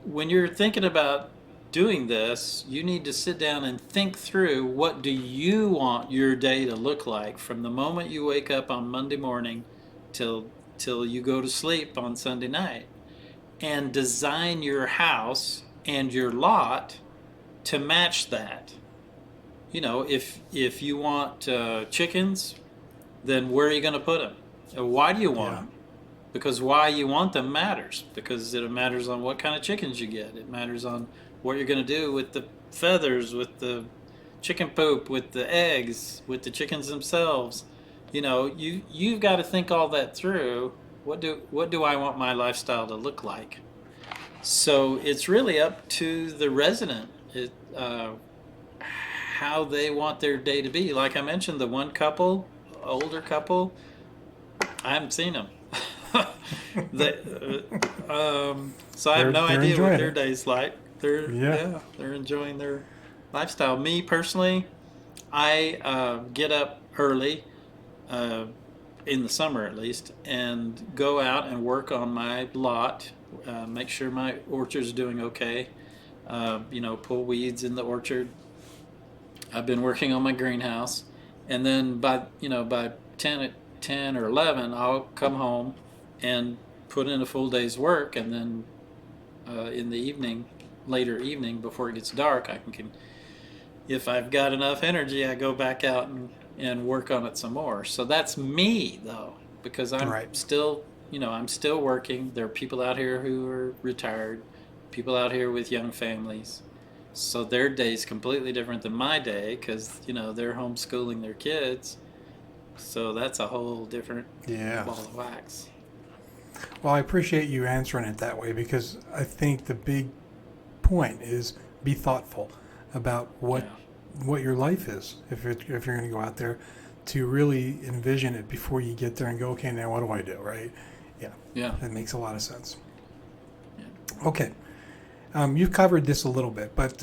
when you're thinking about doing this, you need to sit down and think through what do you want your day to look like from the moment you wake up on Monday morning till you go to sleep on Sunday night, and design your house and your lot to match that. If you want chickens, then where are you going to put them? And why do you want them? Because why you want them matters. Because it matters on what kind of chickens you get. It matters on what you're going to do with the feathers, with the chicken poop, with the eggs, with the chickens themselves. You've got to think all that through. What do I want my lifestyle to look like? So it's really up to the resident how they want their day to be. Like I mentioned, the one couple, older couple, I haven't seen them. So I have no idea what their day's like. They're enjoying their lifestyle. Me personally, I get up early, in the summer at least, and go out and work on my lot, make sure my orchard's doing okay, pull weeds in the orchard. I've been working on my greenhouse, and then by 10 or 11, I'll come home and put in a full day's work, and then in the evening, later evening, before it gets dark, if I've got enough energy, I go back out and work on it some more. So that's me, though, because I'm still, I'm still working. There are people out here who are retired, people out here with young families. So their day's completely different than my day because, they're homeschooling their kids. So that's a whole different ball of wax. Well, I appreciate you answering it that way because I think the big point is be thoughtful about what your life is. If you're going to go out there, to really envision it before you get there and go, okay, now what do I do, right? Yeah. That makes a lot of sense. Yeah. Okay. You've covered this a little bit, but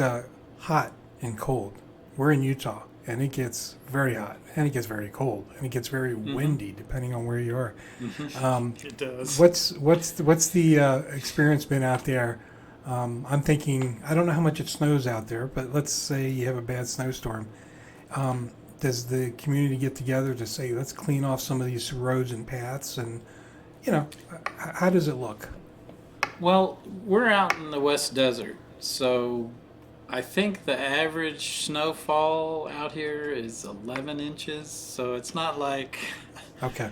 hot and cold. We're in Utah, and it gets very hot, and it gets very cold, and it gets very windy, depending on where you are. It does. What's the experience been out there? I'm thinking, I don't know how much it snows out there, but let's say you have a bad snowstorm. Does the community get together to say, let's clean off some of these roads and paths, and how does it look? Well, we're out in the West Desert, so I think the average snowfall out here is 11 inches, so it's not like... Okay.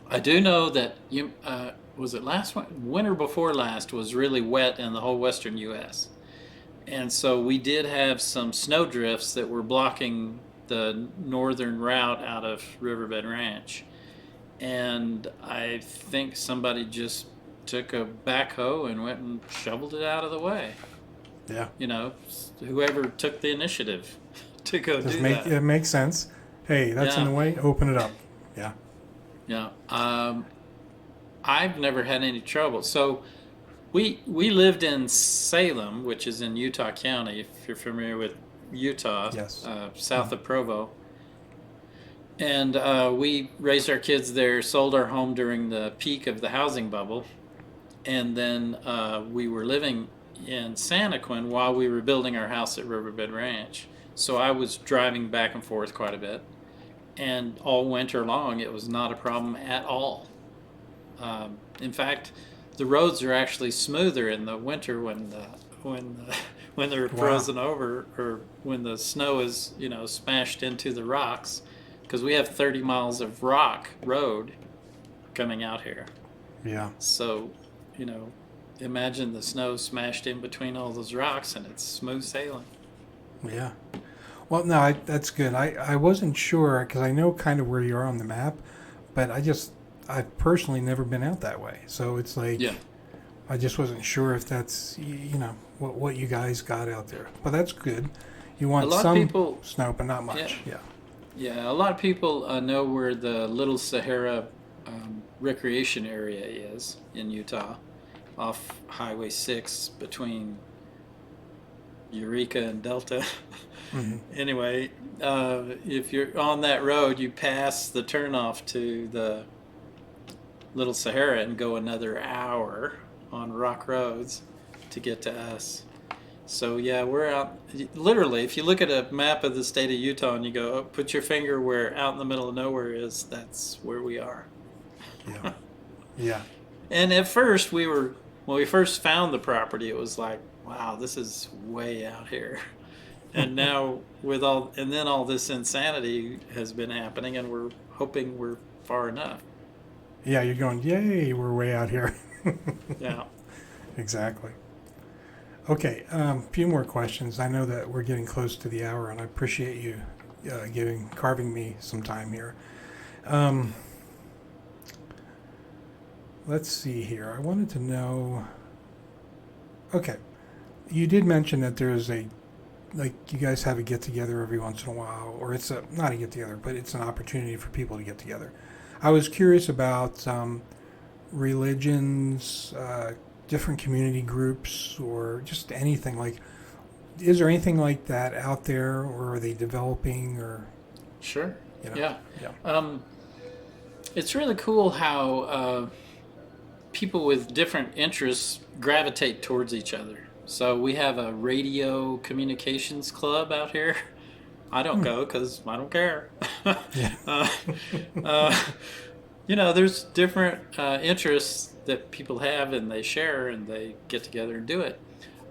I do know that, was it winter before last was really wet in the whole western U.S., and so we did have some snow drifts that were blocking the northern route out of Riverbed Ranch. And I think somebody just took a backhoe and went and shoveled it out of the way. Yeah. Whoever took the initiative to go do that. It makes sense. Hey, that's in the way. Open it up. Yeah. Yeah. I've never had any trouble. So we lived in Salem, which is in Utah County, if you're familiar with Utah. Yes. South of Provo. And we raised our kids there, sold our home during the peak of the housing bubble. And then we were living in Santaquin while we were building our house at Riverbed Ranch. So I was driving back and forth quite a bit. And all winter long, it was not a problem at all. In fact, the roads are actually smoother in the winter when they're frozen over, or when the snow is smashed into the rocks. Because we have 30 miles of rock road coming out here. Yeah. So, imagine the snow smashed in between all those rocks and it's smooth sailing. Yeah. Well, no, that's good. I wasn't sure because I know kind of where you are on the map, but I've personally never been out that way. So it's like, I just wasn't sure if that's, what you guys got out there. But that's good. You want some snow, but not much. Yeah. Yeah, a lot of people know where the Little Sahara recreation area is in Utah, off Highway 6 between Eureka and Delta. Mm-hmm. Anyway, if you're on that road, you pass the turnoff to the Little Sahara and go another hour on rock roads to get to us. So yeah, we're out. Literally, if you look at a map of the state of Utah and you go, put your finger where out in the middle of nowhere is, that's where we are. Yeah. Yeah. And at first, when we first found the property, it was like, wow, this is way out here. And now all this insanity has been happening, and we're hoping we're far enough. Yeah, you're going, yay, we're way out here. Yeah. Exactly. Okay, a few more questions. I know that we're getting close to the hour, and I appreciate you carving me some time here. Um, let's see here. I wanted to know. Okay, you did mention that there's like you guys have a get together every once in a while, or it's not a get together, but it's an opportunity for people to get together. I was curious about religions, different community groups, or just anything like. Is there anything like that out there, or are they developing, or Sure. you know? Yeah. Yeah. It's really cool how people with different interests gravitate towards each other. So we have a radio communications club out here. I don't go because I don't care. Yeah. uh, there's different interests that people have and they share and they get together and do it.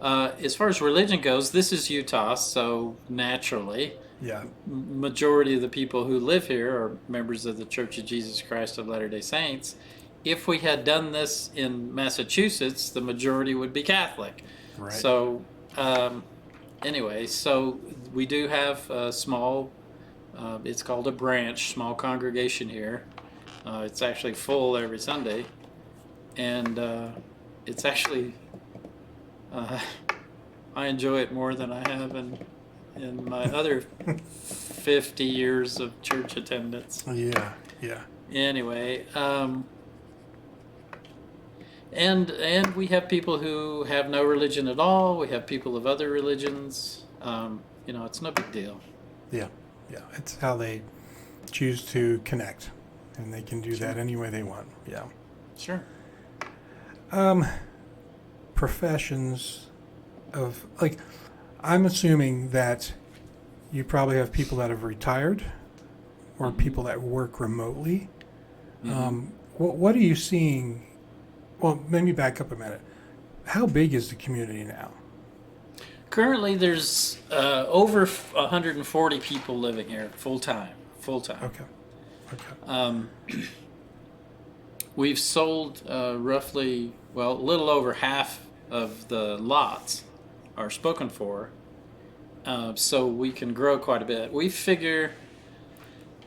As far as religion goes, this is Utah, so naturally, Yeah. majority of the people who live here are members of the Church of Jesus Christ of Latter-day Saints. If we had done this in Massachusetts, the majority would be Catholic. Right. So, anyway, so we do have a small, it's called a branch, small congregation here. It's actually full every Sunday. And it's actually, I enjoy it more than I have in my other 50 years of church attendance. Yeah. Yeah. Anyway, and we have people who have no religion at all. We have people of other religions. It's no big deal. Yeah. Yeah. It's how they choose to connect, and they can do that any way they want. Yeah. Sure. Professions of like, I'm assuming that you probably have people that have retired, or people that work remotely. What are you seeing? Well, let me back up a minute. How big is the community now? Currently, there's over 140 people living here full time. Okay. We've sold roughly, a little over half of the lots are spoken for, so we can grow quite a bit. We figure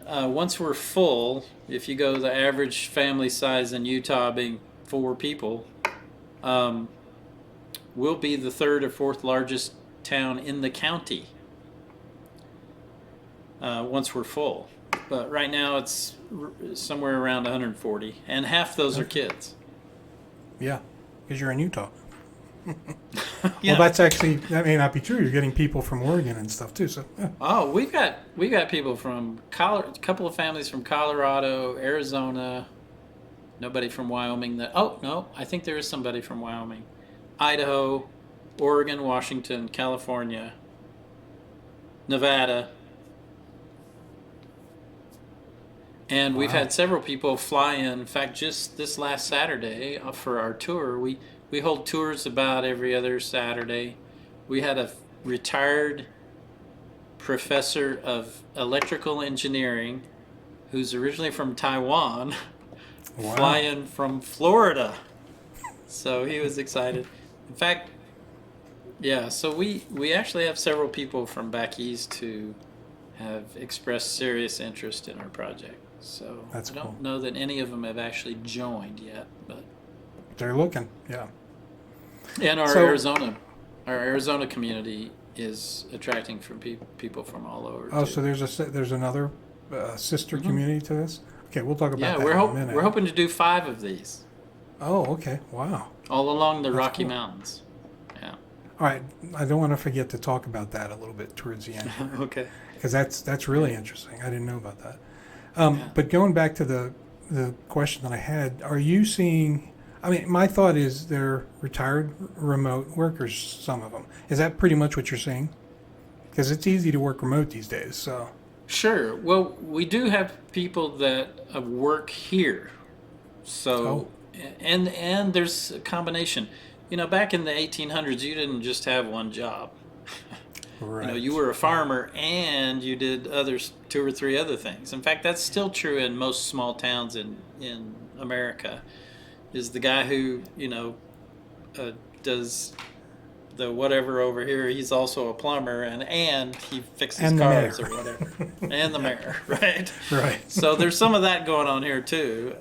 once we're full, if you go the average family size in Utah being 4 people, we'll be the 3rd or 4th largest town in the county once we're full. But right now it's somewhere around 140, and half those are kids. Yeah, because you're in Utah. Yeah. Well, that may not be true. You're getting people from Oregon and stuff too. So. Yeah. Oh, we've got people from a couple of families from Colorado, Arizona. Nobody from Wyoming. I think there is somebody from Wyoming, Idaho, Oregon, Washington, California, Nevada. And we've had several people fly in. In fact, just this last Saturday for our tour, we hold tours about every other Saturday. We had a retired professor of electrical engineering who's originally from Taiwan fly in from Florida. So he was excited. In fact, so we actually have several people from back east who have expressed serious interest in our project. So That's I don't cool. know that any of them have actually joined yet, but They're looking. Yeah. and our So- Arizona community is attracting from people from all over. Oh, too. so there's another sister community to this. Okay, we'll talk about yeah, that in a minute. we're hoping to do 5 of these Oh, okay. Wow. all along the That's Rocky cool. Mountains. Yeah. All right. I don't want to forget to talk about that a little bit towards the end, Okay. because that's really interesting. I didn't know about that. But going back to the question that I had, are you seeing? I mean, my thought is they're retired remote workers. Some of them. Is that pretty much what you're seeing? Because it's easy to work remote these days. So. Sure. Well, we do have people that work here. So, and there's a combination. Back in the 1800s, you didn't just have one job. Right. You were a farmer and you did 2 or 3 other things. In fact, that's still true in most small towns in America. Is the guy who does the whatever over here, he's also a plumber, and he fixes And the cars mayor. or whatever, and the Yeah. mayor, right? Right. So there's some of that going on here too.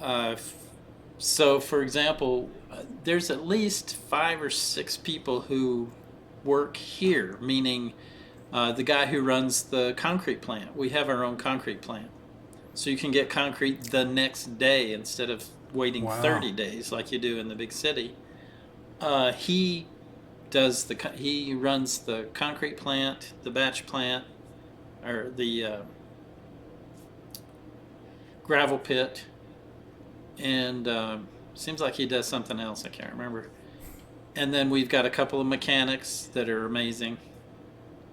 Uh, so, for example, there's at least 5 or 6 people who work here, meaning the guy who runs the concrete plant. We have our own concrete plant. So you can get concrete the next day instead of waiting Wow. 30 days like you do in the big city. He he runs the concrete plant, the batch plant, or the gravel pit, and seems like he does something else. I can't remember. And then we've got a couple of mechanics that are amazing,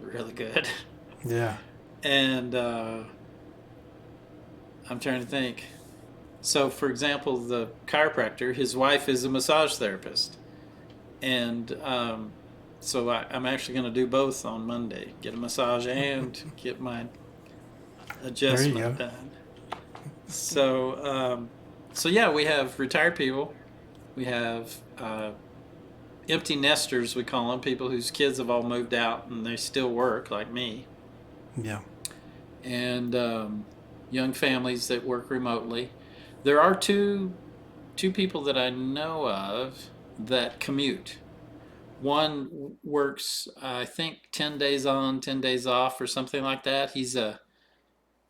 really good. Yeah. And I'm trying to think. So, for example, the chiropractor, his wife is a massage therapist. And so I'm actually going to do both on Monday, get a massage and get my There you go. adjustment done. So yeah, we have retired people. We have empty nesters, we call them, people whose kids have all moved out and they still work, like me. Yeah. And young families that work remotely. There are two people that I know of that commute. One works, I think, 10 days on, 10 days off, or something like that. I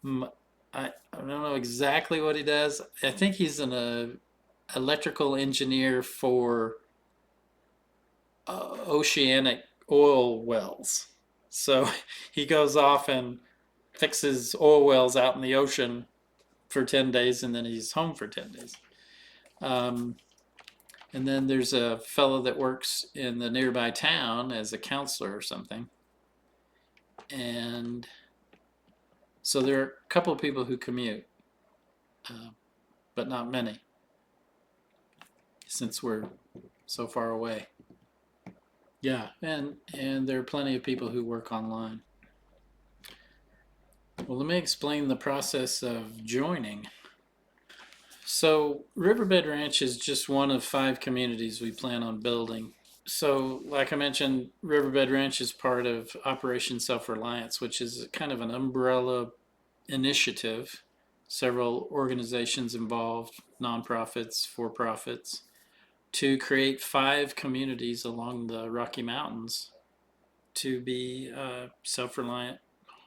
don't know exactly what he does. I think he's an electrical engineer for oceanic oil wells. So he goes off and fixes oil wells out in the ocean for 10 days, and then he's home for 10 days. Um, and then there's a fellow that works in the nearby town as a counselor or something. And so there are a couple of people who commute, but not many, since we're so far away. Yeah, and there are plenty of people who work online. Well, let me explain the process of joining. So, Riverbed Ranch is just one of 5 communities we plan on building. So, like I mentioned, Riverbed Ranch is part of Operation Self-Reliance, which is kind of an umbrella initiative. Several organizations involved, nonprofits, for-profits, to create 5 communities along the Rocky Mountains to be self-reliant,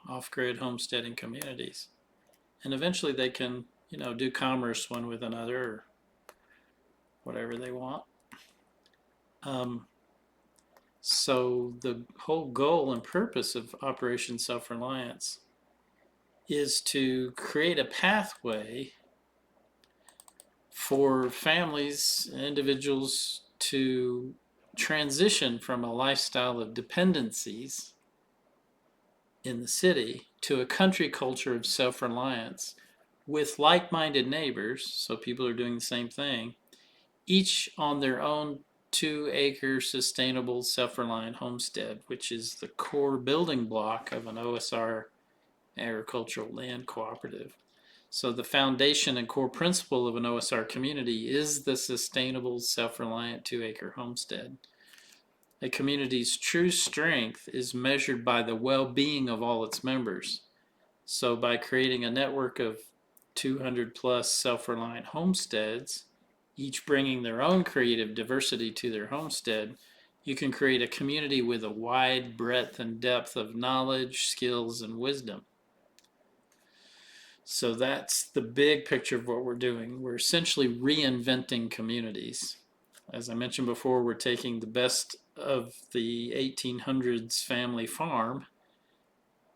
off-grid homesteading communities. And eventually they can, do commerce one with another or whatever they want. So the whole goal and purpose of Operation Self-Reliance is to create a pathway for families and individuals to transition from a lifestyle of dependencies in the city to a country culture of self-reliance with like-minded neighbors, so people are doing the same thing, each on their own 2-acre sustainable self-reliant homestead, which is the core building block of an OSR agricultural land cooperative. So the foundation and core principle of an OSR community is the sustainable self-reliant 2-acre homestead. A community's true strength is measured by the well-being of all its members. So by creating a network of 200 plus self-reliant homesteads, each bringing their own creative diversity to their homestead, you can create a community with a wide breadth and depth of knowledge, skills, and wisdom. So that's the big picture of what we're doing. We're essentially reinventing communities. As I mentioned before, we're taking the best of the 1800s family farm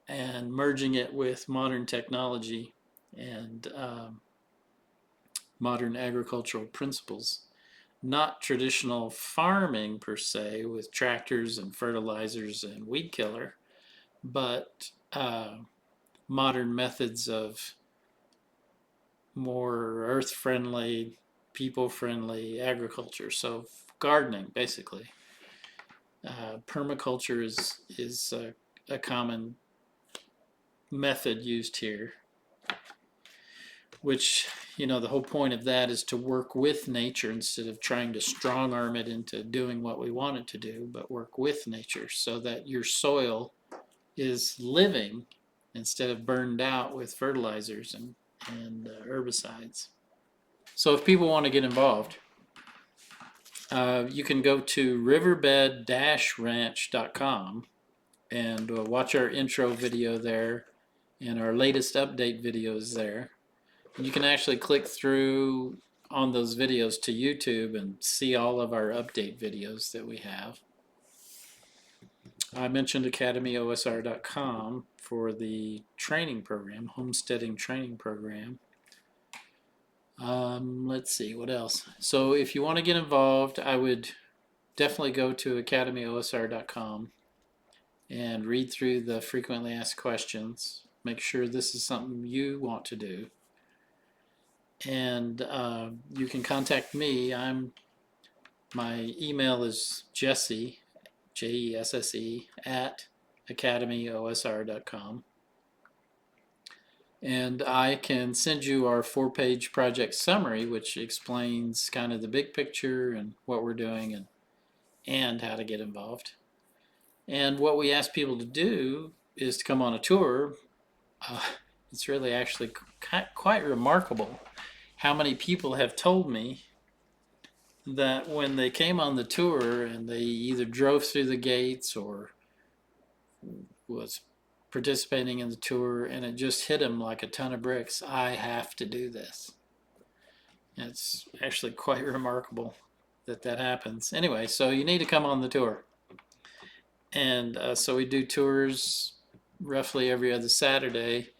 and merging it with modern technology and modern agricultural principles. Not traditional farming per se with tractors and fertilizers and weed killer, but modern methods of more earth-friendly, people-friendly agriculture. So gardening, basically. Permaculture is a common method used here. which, the whole point of that is to work with nature instead of trying to strong arm it into doing what we want it to do, but work with nature so that your soil is living instead of burned out with fertilizers and herbicides. So if people want to get involved, you can go to riverbed-ranch.com and watch our intro video there and our latest update videos there. You can actually click through on those videos to YouTube and see all of our update videos that we have. I mentioned academyosr.com for the training program, homesteading training program. Let's see, what else? So if you want to get involved, I would definitely go to academyosr.com and read through the frequently asked questions. Make sure this is something you want to do. And you can contact me. My email is Jesse, Jesse, at academyosr.com. And I can send you our 4-page project summary, which explains kind of the big picture and what we're doing and how to get involved. And what we ask people to do is to come on a tour. It's really actually quite remarkable how many people have told me that when they came on the tour and they either drove through the gates or was participating in the tour and it just hit them like a ton of bricks, I have to do this. And it's actually quite remarkable that happens. Anyway, so you need to come on the tour. And so we do tours roughly every other Saturday.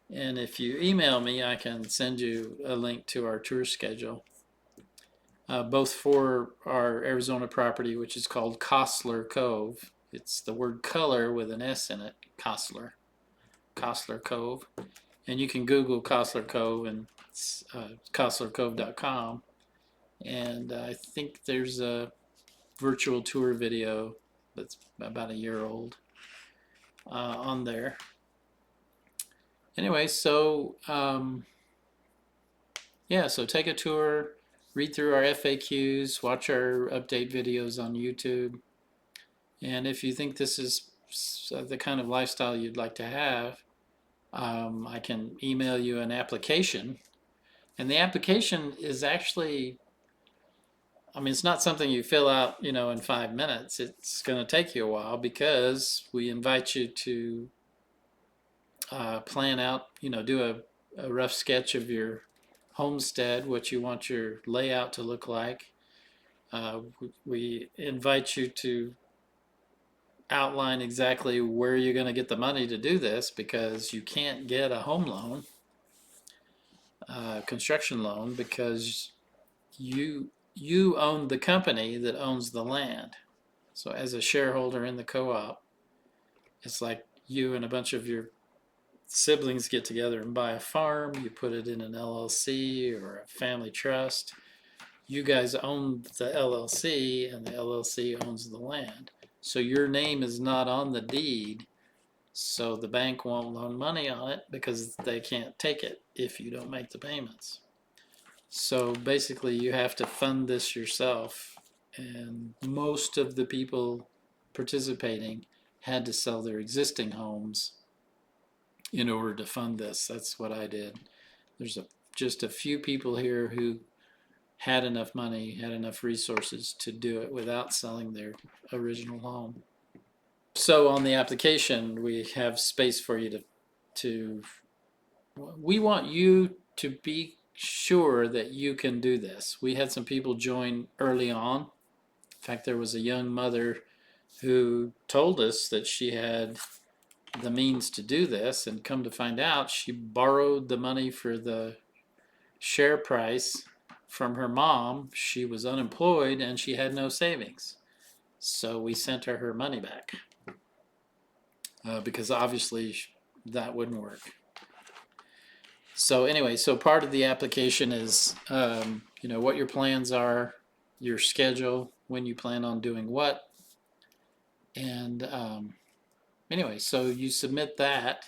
And if you email me, I can send you a link to our tour schedule, both for our Arizona property, which is called Costler Cove. It's the word color with an S in it, Costler Cove. And you can Google Costler Cove and costlercove.com. And I think there's a virtual tour video that's about a year old on there. Anyway, so so take a tour, read through our FAQs, watch our update videos on YouTube, and if you think this is the kind of lifestyle you'd like to have, I can email you an application, and the application is actually, it's not something you fill out, in 5 minutes. It's going to take you a while because we invite you to plan out, do a rough sketch of your homestead, what you want your layout to look like. We invite you to outline exactly where you're going to get the money to do this, because you can't get a home loan, construction loan, because you own the company that owns the land. So as a shareholder in the co-op, it's like you and a bunch of your siblings get together and buy a farm. You put it in an LLC or a family trust. You guys own the LLC, and the LLC owns the land. So your name is not on the deed, so the bank won't loan money on it because they can't take it if you don't make the payments. So basically you have to fund this yourself, and most of the people participating had to sell their existing homes in order to fund this. That's what I did. There's just a few people here who had enough money, had enough resources to do it without selling their original home. So on the application, we have space for you to we want you to be sure that you can do this. We had some people join early on. In fact, there was a young mother who told us that she had the means to do this, and come to find out, she borrowed the money for the share price from her mom. She was unemployed and she had no savings. So we sent her money back because obviously that wouldn't work. So anyway, so part of the application is, what your plans are, your schedule, when you plan on doing what. And anyway, so you submit that,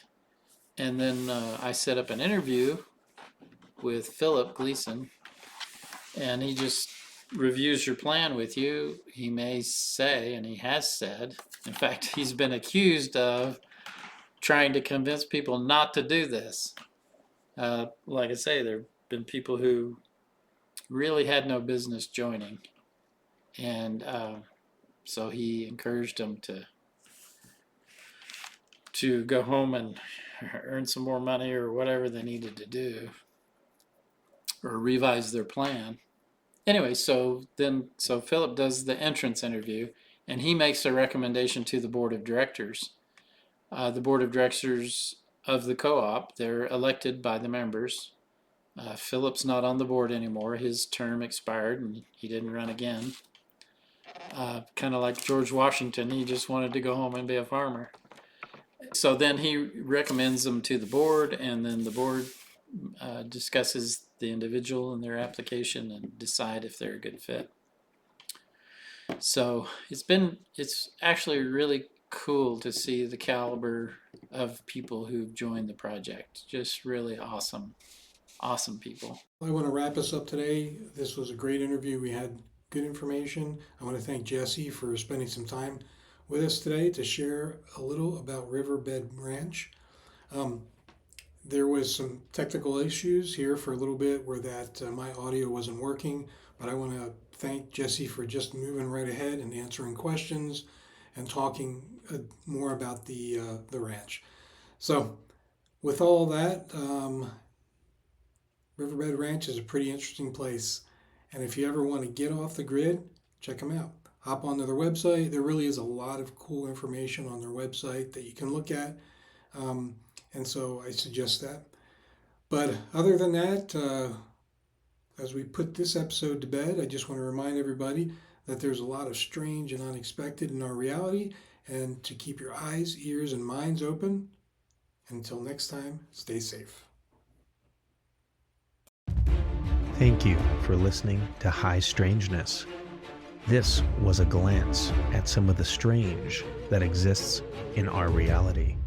and then I set up an interview with Philip Gleason, and he just reviews your plan with you. He may say, and he has said, in fact, he's been accused of trying to convince people not to do this. Like I say, there have been people who really had no business joining, and so he encouraged them to go home and earn some more money or whatever they needed to do, or revise their plan. Anyway, so Philip does the entrance interview, and he makes a recommendation to the board of directors. The board of directors of the co-op, they're elected by the members. Philip's not on the board anymore. His term expired and he didn't run again. Kind of like George Washington, he just wanted to go home and be a farmer. So then he recommends them to the board, and then the board discusses the individual and their application and decide if they're a good fit. So it's actually really cool to see the caliber of people who've joined the project. Just really awesome people. I want to wrap us up today. This was a great interview. We had good information. I want to thank Jesse for spending some time with us today to share a little about Riverbed Ranch. There was some technical issues here for a little bit where that my audio wasn't working, but I want to thank Jesse for just moving right ahead and answering questions and talking more about the ranch. So with all that, Riverbed Ranch is a pretty interesting place, and if you ever want to get off the grid, check them out. Hop onto their website. There really is a lot of cool information on their website that you can look at, and so I suggest that. But other than that, as we put this episode to bed, I just want to remind everybody that there's a lot of strange and unexpected in our reality, and to keep your eyes, ears, and minds open. Until next time, stay safe. Thank you for listening to High Strangeness. This was a glance at some of the strange that exists in our reality.